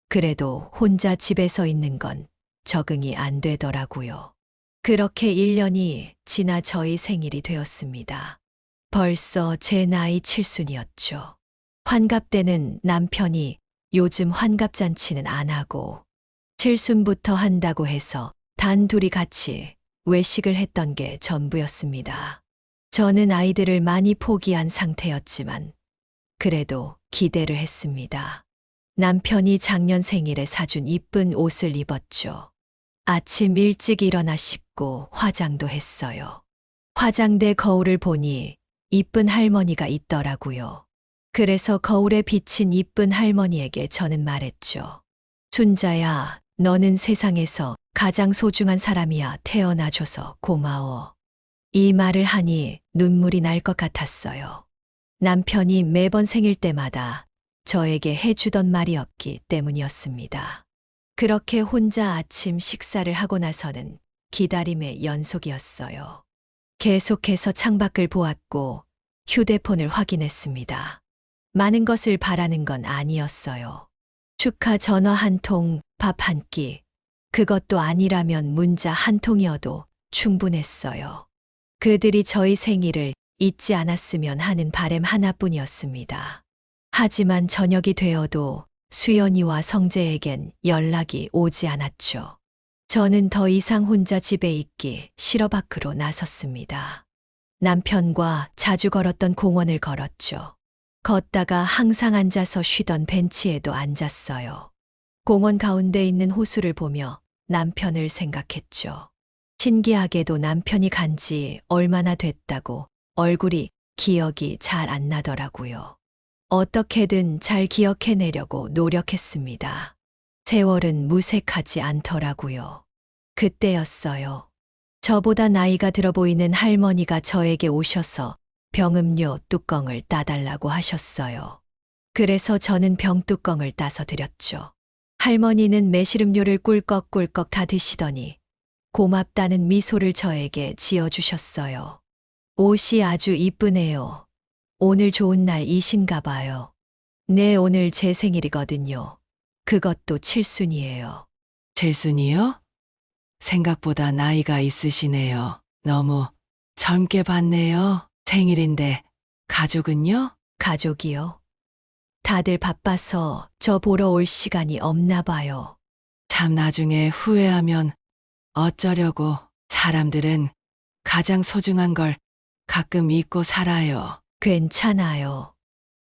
그래도 혼자 집에서 있는 건 적응이 안 되더라고요. 그렇게 1년이 지나 저희 생일이 되었습니다. 벌써 제 나이 7순이었죠. 환갑 때는 남편이 요즘 환갑잔치는 안 하고 7순부터 한다고 해서 단둘이 같이 외식을 했던 게 전부였습니다. 저는 아이들을 많이 포기한 상태였지만 그래도 기대를 했습니다. 남편이 작년 생일에 사준 이쁜 옷을 입었죠. 아침 일찍 일어나 씻고 화장도 했어요. 화장대 거울을 보니 이쁜 할머니가 있더라고요. 그래서 거울에 비친 이쁜 할머니에게 저는 말했죠. 순자야, 너는 세상에서 가장 소중한 사람이야. 태어나줘서 고마워. 이 말을 하니 눈물이 날 것 같았어요. 남편이 매번 생일 때마다 저에게 해주던 말이었기 때문이었습니다. 그렇게 혼자 아침 식사를 하고 나서는 기다림의 연속이었어요. 계속해서 창밖을 보았고 휴대폰을 확인했습니다. 많은 것을 바라는 건 아니었어요. 축하 전화 한 통, 밥 한 끼. 그것도 아니라면 문자 한 통이어도 충분했어요. 그들이 저희 생일을 잊지 않았으면 하는 바람 하나뿐이었습니다. 하지만 저녁이 되어도 수연이와 성재에겐 연락이 오지 않았죠. 저는 더 이상 혼자 집에 있기 싫어 밖으로 나섰습니다. 남편과 자주 걸었던 공원을 걸었죠. 걷다가 항상 앉아서 쉬던 벤치에도 앉았어요. 공원 가운데 있는 호수를 보며 남편을 생각했죠. 신기하게도 남편이 간지 얼마나 됐다고 얼굴이 기억이 잘 안 나더라고요. 어떻게든 잘 기억해내려고 노력했습니다. 세월은 무색하지 않더라고요. 그때였어요. 저보다 나이가 들어 보이는 할머니가 저에게 오셔서 병음료 뚜껑을 따달라고 하셨어요. 그래서 저는 병뚜껑을 따서 드렸죠. 할머니는 매실음료를 꿀꺽꿀꺽 다 드시더니 고맙다는 미소를 저에게 지어주셨어요. 옷이 아주 이쁘네요. 오늘 좋은 날이신가 봐요. 네, 오늘 제 생일이거든요. 그것도 7순이에요. 7순이요? 생각보다 나이가 있으시네요. 너무 젊게 봤네요. 생일인데 가족은요? 가족이요? 다들 바빠서 저 보러 올 시간이 없나 봐요. 참 나중에 후회하면 어쩌려고. 사람들은 가장 소중한 걸 가끔 잊고 살아요. 괜찮아요.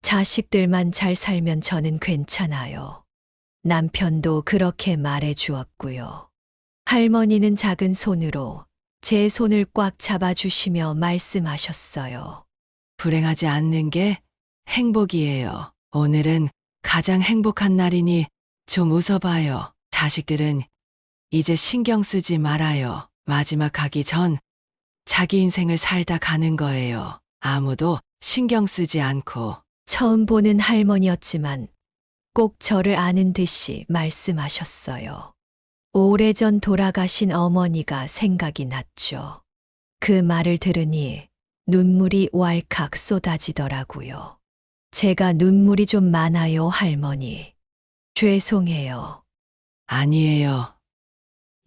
자식들만 잘 살면 저는 괜찮아요. 남편도 그렇게 말해 주었고요. 할머니는 작은 손으로 제 손을 꽉 잡아주시며 말씀하셨어요. 불행하지 않는 게 행복이에요. 오늘은 가장 행복한 날이니 좀 웃어봐요. 자식들은 이제 신경 쓰지 말아요. 마지막 가기 전 자기 인생을 살다 가는 거예요. 아무도 신경 쓰지 않고. 처음 보는 할머니였지만 꼭 저를 아는 듯이 말씀하셨어요. 오래전 돌아가신 어머니가 생각이 났죠. 그 말을 들으니 눈물이 왈칵 쏟아지더라고요. 제가 눈물이 좀 많아요, 할머니. 죄송해요. 아니에요.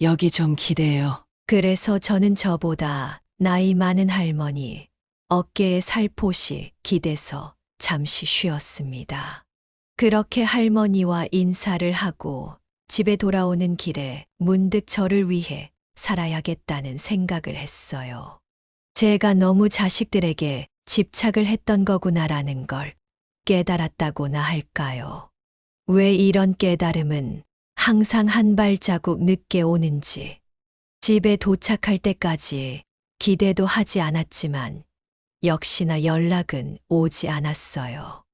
여기 좀 기대요. 그래서 저는 저보다 나이 많은 할머니 어깨에 살포시 기대서 잠시 쉬었습니다. 그렇게 할머니와 인사를 하고 집에 돌아오는 길에 문득 저를 위해 살아야겠다는 생각을 했어요. 제가 너무 자식들에게 집착을 했던 거구나라는 걸 깨달았다고나 할까요? 왜 이런 깨달음은 항상 한 발자국 늦게 오는지. 집에 도착할 때까지 기대도 하지 않았지만 역시나 연락은 오지 않았어요.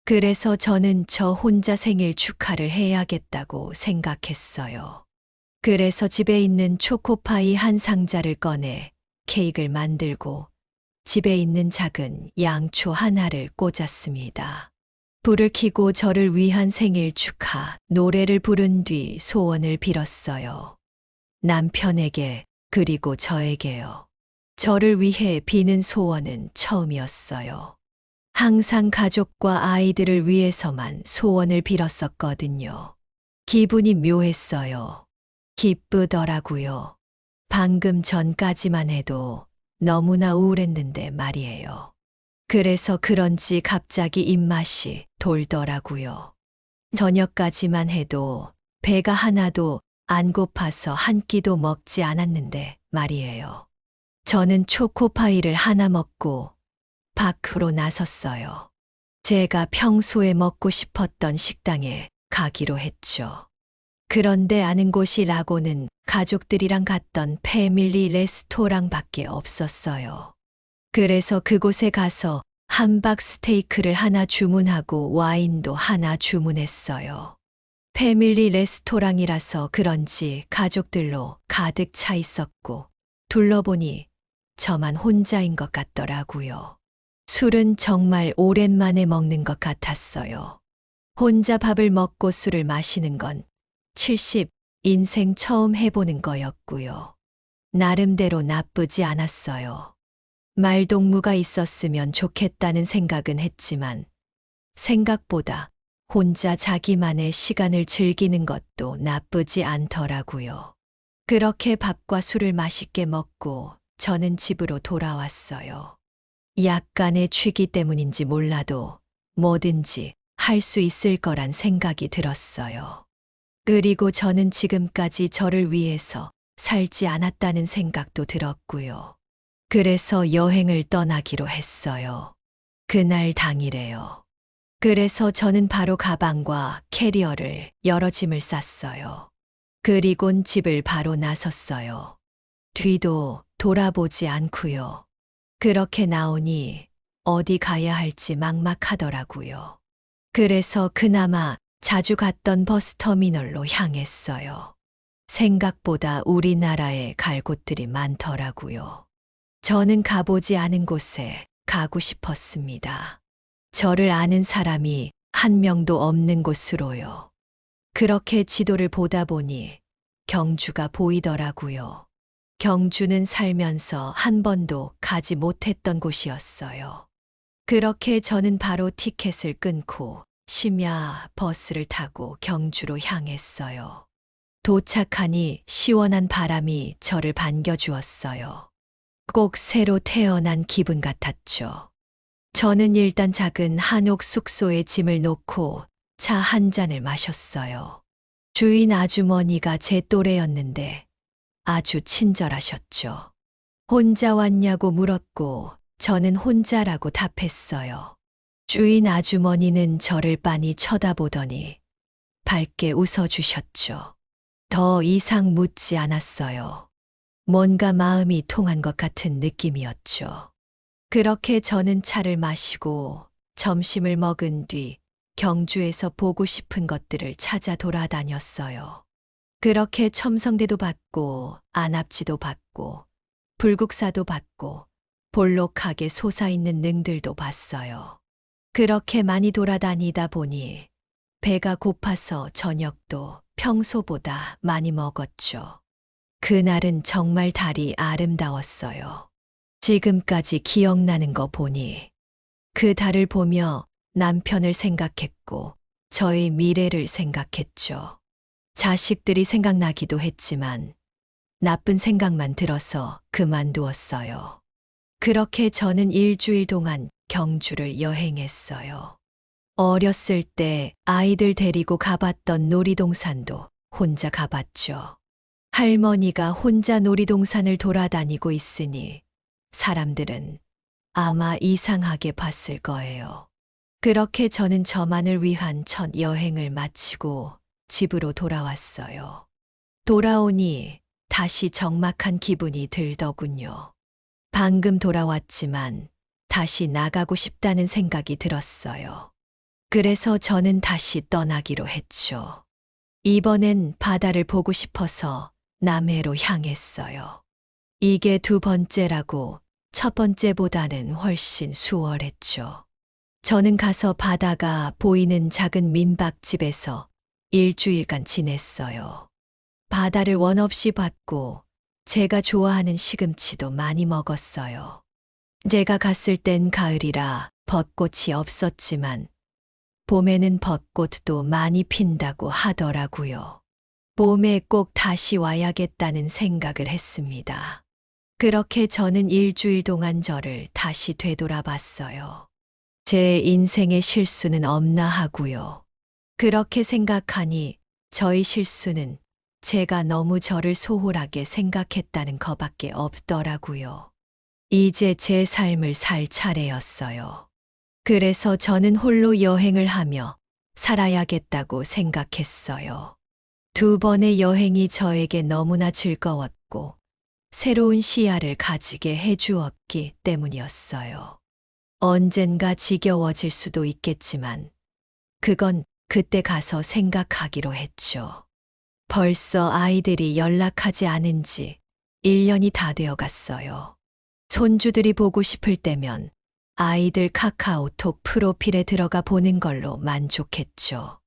그래서 저는 저 혼자 생일 축하를 해야겠다고 생각했어요. 그래서 집에 있는 초코파이 한 상자를 꺼내 케이크를 만들고 집에 있는 작은 양초 하나를 꽂았습니다. 불을 켜고 저를 위한 생일 축하 노래를 부른 뒤 소원을 빌었어요. 남편에게 그리고 저에게요. 저를 위해 비는 소원은 처음이었어요. 항상 가족과 아이들을 위해서만 소원을 빌었었거든요. 기분이 묘했어요. 기쁘더라고요. 방금 전까지만 해도 너무나 우울했는데 말이에요. 그래서 그런지 갑자기 입맛이 돌더라고요. 저녁까지만 해도 배가 하나도 안 고파서 한 끼도 먹지 않았는데 말이에요. 저는 초코파이를 하나 먹고 밖으로 나섰어요. 제가 평소에 먹고 싶었던 식당에 가기로 했죠. 그런데 아는 곳이라고는 가족들이랑 갔던 패밀리 레스토랑밖에 없었어요. 그래서 그곳에 가서 함박 스테이크를 하나 주문하고 와인도 하나 주문했어요. 패밀리 레스토랑이라서 그런지 가족들로 가득 차 있었고 둘러보니 저만 혼자인 것 같더라고요. 술은 정말 오랜만에 먹는 것 같았어요. 혼자 밥을 먹고 술을 마시는 건 70 인생 처음 해보는 거였고요. 나름대로 나쁘지 않았어요. 말동무가 있었으면 좋겠다는 생각은 했지만 생각보다 혼자 자기만의 시간을 즐기는 것도 나쁘지 않더라고요. 그렇게 밥과 술을 맛있게 먹고 저는 집으로 돌아왔어요. 약간의 취기 때문인지 몰라도 뭐든지 할 수 있을 거란 생각이 들었어요. 그리고 저는 지금까지 저를 위해서 살지 않았다는 생각도 들었고요. 그래서 여행을 떠나기로 했어요. 그날 당일에요. 그래서 저는 바로 가방과 캐리어를 여러 짐을 쌌어요. 그리곤 집을 바로 나섰어요. 뒤도 돌아보지 않고요. 그렇게 나오니 어디 가야 할지 막막하더라고요. 그래서 그나마 자주 갔던 버스터미널로 향했어요. 생각보다 우리나라에 갈 곳들이 많더라고요. 저는 가보지 않은 곳에 가고 싶었습니다. 저를 아는 사람이 한 명도 없는 곳으로요. 그렇게 지도를 보다 보니 경주가 보이더라고요. 경주는 살면서 한 번도 가지 못했던 곳이었어요. 그렇게 저는 바로 티켓을 끊고 심야 버스를 타고 경주로 향했어요. 도착하니 시원한 바람이 저를 반겨주었어요. 꼭 새로 태어난 기분 같았죠. 저는 일단 작은 한옥 숙소에 짐을 놓고 차 한 잔을 마셨어요. 주인 아주머니가 제 또래였는데 아주 친절하셨죠. 혼자 왔냐고 물었고 저는 혼자라고 답했어요. 주인 아주머니는 저를 빤히 쳐다보더니 밝게 웃어주셨죠. 더 이상 묻지 않았어요. 뭔가 마음이 통한 것 같은 느낌이었죠. 그렇게 저는 차를 마시고 점심을 먹은 뒤 경주에서 보고 싶은 것들을 찾아 돌아다녔어요. 그렇게 첨성대도 봤고 안압지도 봤고 불국사도 봤고 볼록하게 솟아있는 능들도 봤어요. 그렇게 많이 돌아다니다 보니 배가 고파서 저녁도 평소보다 많이 먹었죠. 그날은 정말 달이 아름다웠어요. 지금까지 기억나는 거 보니 그 달을 보며 남편을 생각했고 저의 미래를 생각했죠. 자식들이 생각나기도 했지만 나쁜 생각만 들어서 그만두었어요. 그렇게 저는 일주일 동안 경주를 여행했어요. 어렸을 때 아이들 데리고 가봤던 놀이동산도 혼자 가봤죠. 할머니가 혼자 놀이동산을 돌아다니고 있으니 사람들은 아마 이상하게 봤을 거예요. 그렇게 저는 저만을 위한 첫 여행을 마치고 집으로 돌아왔어요. 돌아오니 다시 적막한 기분이 들더군요. 방금 돌아왔지만 다시 나가고 싶다는 생각이 들었어요. 그래서 저는 다시 떠나기로 했죠. 이번엔 바다를 보고 싶어서 남해로 향했어요. 이게 두 번째라고 첫 번째보다는 훨씬 수월했죠. 저는 가서 바다가 보이는 작은 민박집에서 일주일간 지냈어요. 바다를 원 없이 봤고 제가 좋아하는 시금치도 많이 먹었어요. 제가 갔을 땐 가을이라 벚꽃이 없었지만 봄에는 벚꽃도 많이 핀다고 하더라고요. 봄에 꼭 다시 와야겠다는 생각을 했습니다. 그렇게 저는 일주일 동안 저를 다시 되돌아봤어요. 제 인생에 실수는 없나 하고요. 그렇게 생각하니 저의 실수는 제가 너무 저를 소홀하게 생각했다는 거밖에 없더라고요. 이제 제 삶을 살 차례였어요. 그래서 저는 홀로 여행을 하며 살아야겠다고 생각했어요. 두 번의 여행이 저에게 너무나 즐거웠고 새로운 시야를 가지게 해주었기 때문이었어요. 언젠가 지겨워질 수도 있겠지만 그건 그때 가서 생각하기로 했죠. 벌써 아이들이 연락하지 않은 지 1년이 다 되어 갔어요. 손주들이 보고 싶을 때면 아이들 카카오톡 프로필에 들어가 보는 걸로 만족했죠.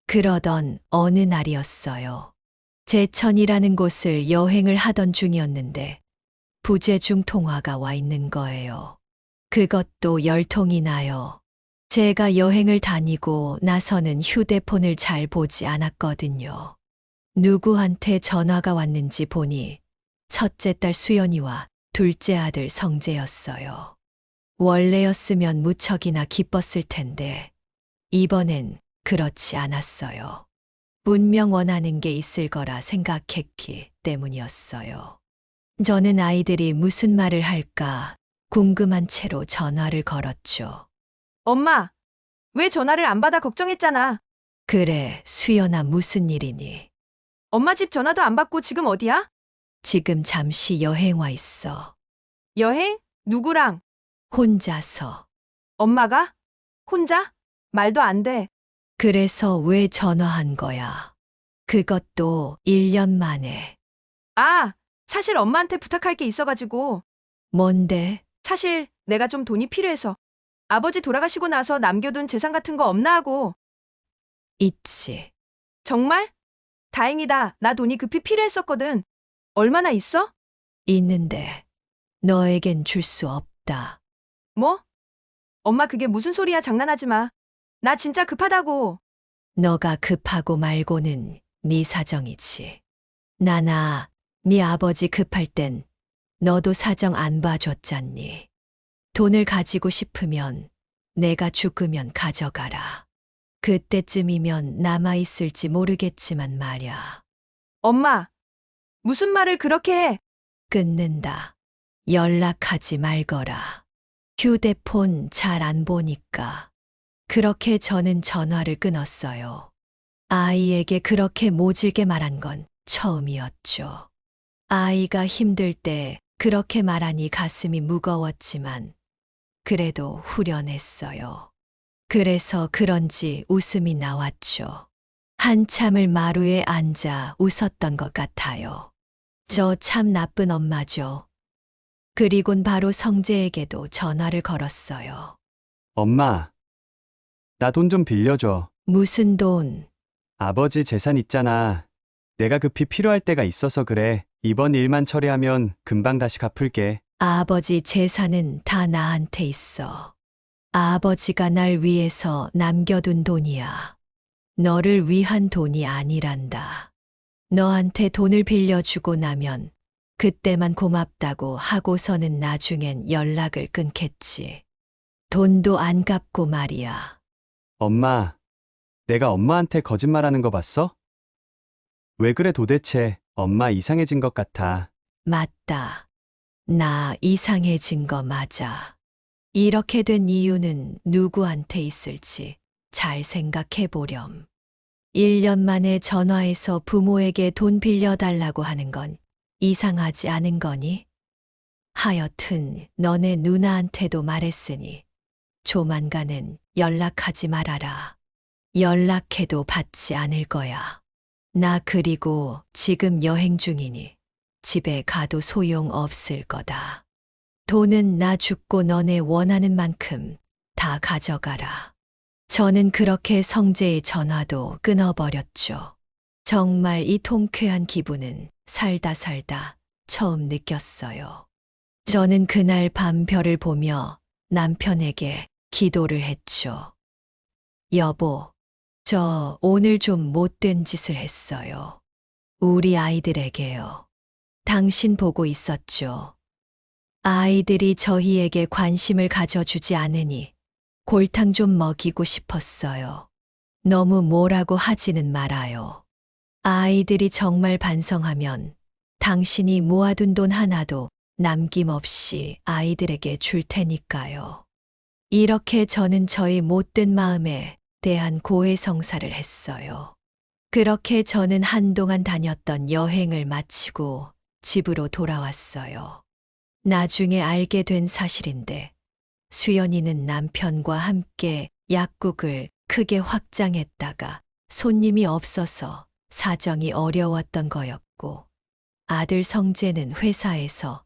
그러던 어느 날이었어요. 제천이라는 곳을 여행을 하던 중이었는데 부재중 통화가 와 있는 거예요. 그것도 10통이나요. 제가 여행을 다니고 나서는 휴대폰을 잘 보지 않았거든요. 누구한테 전화가 왔는지 보니 첫째 딸 수연이와 둘째 아들 성재였어요. 원래였으면 무척이나 기뻤을 텐데 이번엔 그렇지 않았어요. 분명 원하는 게 있을 거라 생각했기 때문이었어요. 저는 아이들이 무슨 말을 할까 궁금한 채로 전화를 걸었죠. 엄마, 왜 전화를 안 받아 걱정했잖아. 그래, 수연아 무슨 일이니? 엄마 집 전화도 안 받고 지금 어디야? 지금 잠시 여행 와 있어. 여행? 누구랑? 혼자서. 엄마가? 혼자? 말도 안 돼. 그래서 왜 전화한 거야? 그것도 1년 만에. 아, 사실 엄마한테 부탁할 게 있어가지고. 뭔데? 사실 내가 좀 돈이 필요해서. 아버지 돌아가시고 나서 남겨둔 재산 같은 거 없나 하고. 있지. 정말? 다행이다. 나 돈이 급히 필요했었거든. 얼마나 있어? 있는데 너에겐 줄 수 없다. 뭐? 엄마 그게 무슨 소리야? 장난하지 마. 나 진짜 급하다고. 너가 급하고 말고는 네 사정이지. 나나 네 아버지 급할 땐 너도 사정 안 봐줬잖니. 돈을 가지고 싶으면 내가 죽으면 가져가라. 그때쯤이면 남아있을지 모르겠지만 말야. 엄마, 무슨 말을 그렇게 해? 끊는다. 연락하지 말거라. 휴대폰 잘 안 보니까. 그렇게 저는 전화를 끊었어요. 아이에게 그렇게 모질게 말한 건 처음이었죠. 아이가 힘들 때 그렇게 말하니 가슴이 무거웠지만 그래도 후련했어요. 그래서 그런지 웃음이 나왔죠. 한참을 마루에 앉아 웃었던 것 같아요. 저 참 나쁜 엄마죠. 그리곤 바로 성재에게도 전화를 걸었어요. 엄마, 나 돈 좀 빌려줘. 무슨 돈? 아버지 재산 있잖아. 내가 급히 필요할 때가 있어서 그래. 이번 일만 처리하면 금방 다시 갚을게. 아버지 재산은 다 나한테 있어. 아버지가 날 위해서 남겨둔 돈이야. 너를 위한 돈이 아니란다. 너한테 돈을 빌려주고 나면 그때만 고맙다고 하고서는 나중엔 연락을 끊겠지. 돈도 안 갚고 말이야. 엄마, 내가 엄마한테 거짓말하는 거 봤어? 왜 그래 도대체? 엄마 이상해진 것 같아. 맞다. 나 이상해진 거 맞아. 이렇게 된 이유는 누구한테 있을지 잘 생각해 보렴. 1년 만에 전화해서 부모에게 돈 빌려달라고 하는 건 이상하지 않은 거니? 하여튼 너네 누나한테도 말했으니 조만간은 연락하지 말아라. 연락해도 받지 않을 거야. 나 그리고 지금 여행 중이니 집에 가도 소용 없을 거다. 돈은 나 죽고 너네 원하는 만큼 다 가져가라. 저는 그렇게 성재의 전화도 끊어버렸죠. 정말 이 통쾌한 기분은 살다 처음 느꼈어요. 저는 그날 밤 별을 보며 남편에게 기도를 했죠. 여보, 저 오늘 좀 못된 짓을 했어요. 우리 아이들에게요. 당신 보고 있었죠. 아이들이 저희에게 관심을 가져주지 않으니 골탕 좀 먹이고 싶었어요. 너무 뭐라고 하지는 말아요. 아이들이 정말 반성하면 당신이 모아둔 돈 하나도 남김없이 아이들에게 줄 테니까요. 이렇게 저는 저의 못된 마음에 대한 고해성사를 했어요. 그렇게 저는 한동안 다녔던 여행을 마치고 집으로 돌아왔어요. 나중에 알게 된 사실인데 수연이는 남편과 함께 약국을 크게 확장했다가 손님이 없어서 사정이 어려웠던 거였고 아들 성재는 회사에서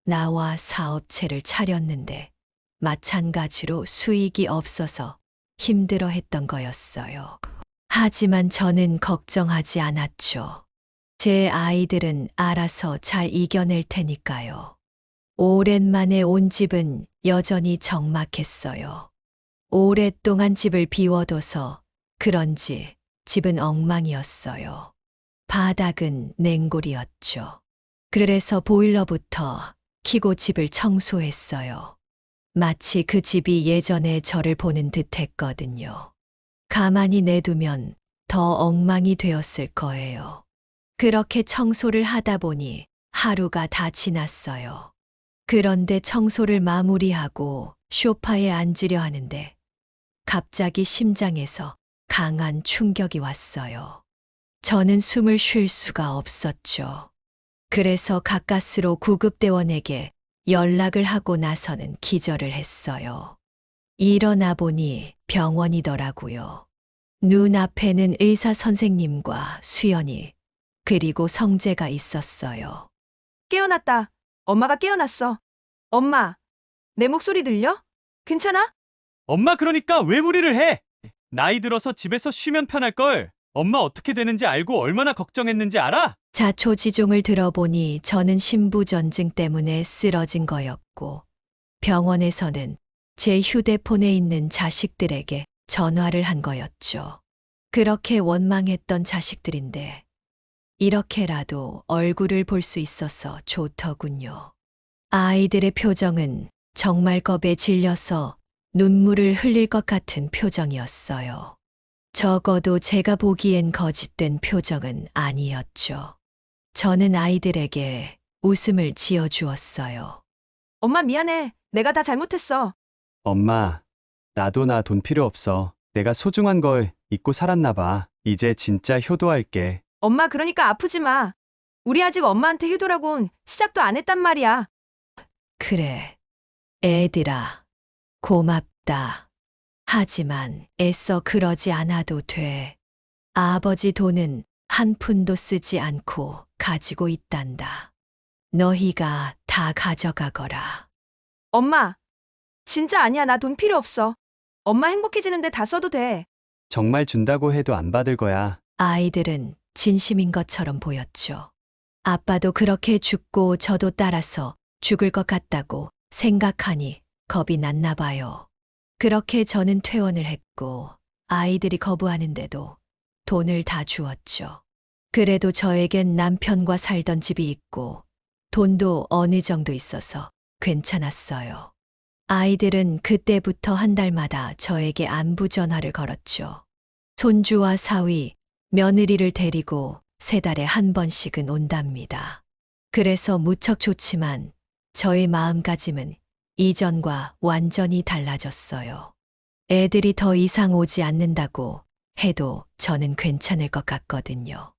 나와 사업체를 차렸는데 마찬가지로 수익이 없어서 힘들어했던 거였어요. 하지만 저는 걱정하지 않았죠. 제 아이들은 알아서 잘 이겨낼 테니까요. 오랜만에 온 집은 여전히 적막했어요. 오랫동안 집을 비워둬서 그런지 집은 엉망이었어요. 바닥은 냉골이었죠. 그래서 보일러부터 켜고 집을 청소했어요. 마치 그 집이 예전에 저를 보는 듯 했거든요. 가만히 내두면 더 엉망이 되었을 거예요. 그렇게 청소를 하다 보니 하루가 다 지났어요. 그런데 청소를 마무리하고 소파에 앉으려 하는데 갑자기 심장에서 강한 충격이 왔어요. 저는 숨을 쉴 수가 없었죠. 그래서 가까스로 구급대원에게 연락을 하고 나서는 기절을 했어요. 일어나 보니 병원이더라고요. 눈앞에는 의사 선생님과 수연이 그리고 성재가 있었어요. 깨어났다. 엄마가 깨어났어. 엄마, 내 목소리 들려? 괜찮아? 엄마 그러니까 왜 무리를 해? 나이 들어서 집에서 쉬면 편할걸. 엄마 어떻게 되는지 알고 얼마나 걱정했는지 알아? 자초지종을 들어보니 저는 신부전증 때문에 쓰러진 거였고 병원에서는 제 휴대폰에 있는 자식들에게 전화를 한 거였죠. 그렇게 원망했던 자식들인데 이렇게라도 얼굴을 볼 수 있어서 좋더군요. 아이들의 표정은 정말 겁에 질려서 눈물을 흘릴 것 같은 표정이었어요. 적어도 제가 보기엔 거짓된 표정은 아니었죠. 저는 아이들에게 웃음을 지어주었어요. 엄마 미안해. 내가 다 잘못했어. 엄마, 나도 나 돈 필요 없어. 내가 소중한 걸 잊고 살았나 봐. 이제 진짜 효도할게. 엄마 그러니까 아프지 마. 우리 아직 엄마한테 효도라곤 시작도 안 했단 말이야. 그래, 애들아, 고맙다. 하지만 애써 그러지 않아도 돼. 아버지 돈은 한 푼도 쓰지 않고 가지고 있단다. 너희가 다 다 가져가거라. 엄마, 진짜 아니야. 나 돈 필요 없어. 엄마 행복해지는데 다 써도 돼. 정말 준다고 해도 안 받을 거야. 아이들은 진심인 것처럼 보였죠. 아빠도 그렇게 죽고 저도 따라서 죽을 것 같다고 생각하니 겁이 났나 봐요. 그렇게 저는 퇴원을 했고 아이들이 거부하는데도 돈을 다 주었죠. 그래도 저에겐 남편과 살던 집이 있고 돈도 어느 정도 있어서 괜찮았어요. 아이들은 그때부터 한 달마다 저에게 안부 전화를 걸었죠. 손주와 사위, 며느리를 데리고 3달에 한 번씩은 온답니다. 그래서 무척 좋지만 저의 마음가짐은 이전과 완전히 달라졌어요. 애들이 더 이상 오지 않는다고 해도 저는 괜찮을 것 같거든요.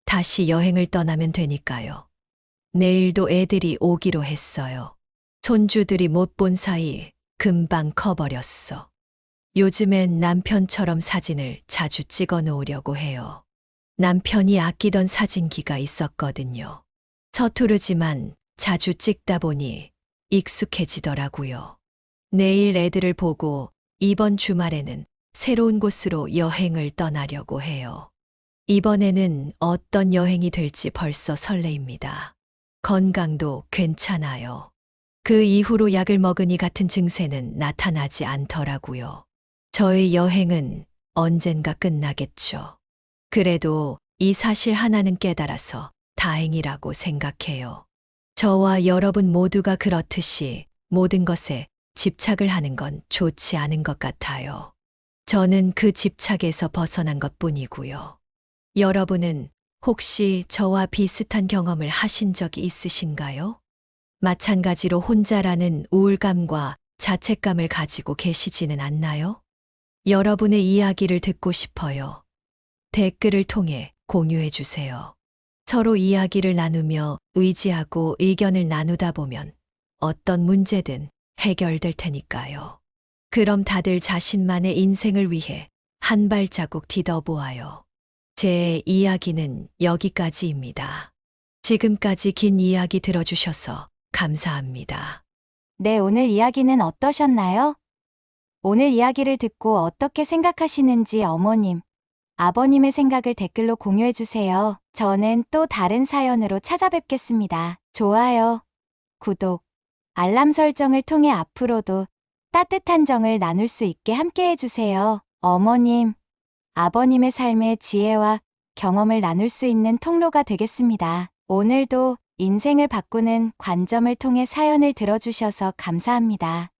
다시 여행을 떠나면 되니까요. 내일도 애들이 오기로 했어요. 손주들이 못 본 사이 금방 커버렸어. 요즘엔 남편처럼 사진을 자주 찍어 놓으려고 해요. 남편이 아끼던 사진기가 있었거든요. 서투르지만 자주 찍다 보니 익숙해지더라고요. 내일 애들을 보고 이번 주말에는 새로운 곳으로 여행을 떠나려고 해요. 이번에는 어떤 여행이 될지 벌써 설레입니다. 건강도 괜찮아요. 그 이후로 약을 먹으니 같은 증세는 나타나지 않더라고요. 저의 여행은 언젠가 끝나겠죠. 그래도 이 사실 하나는 깨달아서 다행이라고 생각해요. 저와 여러분 모두가 그렇듯이 모든 것에 집착을 하는 건 좋지 않은 것 같아요. 저는 그 집착에서 벗어난 것 뿐이고요. 여러분은 혹시 저와 비슷한 경험을 하신 적이 있으신가요? 마찬가지로 혼자라는 우울감과 자책감을 가지고 계시지는 않나요? 여러분의 이야기를 듣고 싶어요. 댓글을 통해 공유해 주세요. 서로 이야기를 나누며 의지하고 의견을 나누다 보면 어떤 문제든 해결될 테니까요. 그럼 다들 자신만의 인생을 위해 한 발자국 디뎌보아요. 제 이야기는 여기까지입니다. 지금까지 긴 이야기 들어주셔서 감사합니다. 네, 오늘 이야기는 어떠셨나요? 오늘 이야기를 듣고 어떻게 생각하시는지 어머님, 아버님의 생각을 댓글로 공유해주세요. 저는 또 다른 사연으로 찾아뵙겠습니다. 좋아요, 구독, 알람 설정을 통해 앞으로도 따뜻한 정을 나눌 수 있게 함께 해주세요. 어머님, 아버님의 삶의 지혜와 경험을 나눌 수 있는 통로가 되겠습니다. 오늘도 인생을 바꾸는 관점을 통해 사연을 들어주셔서 감사합니다.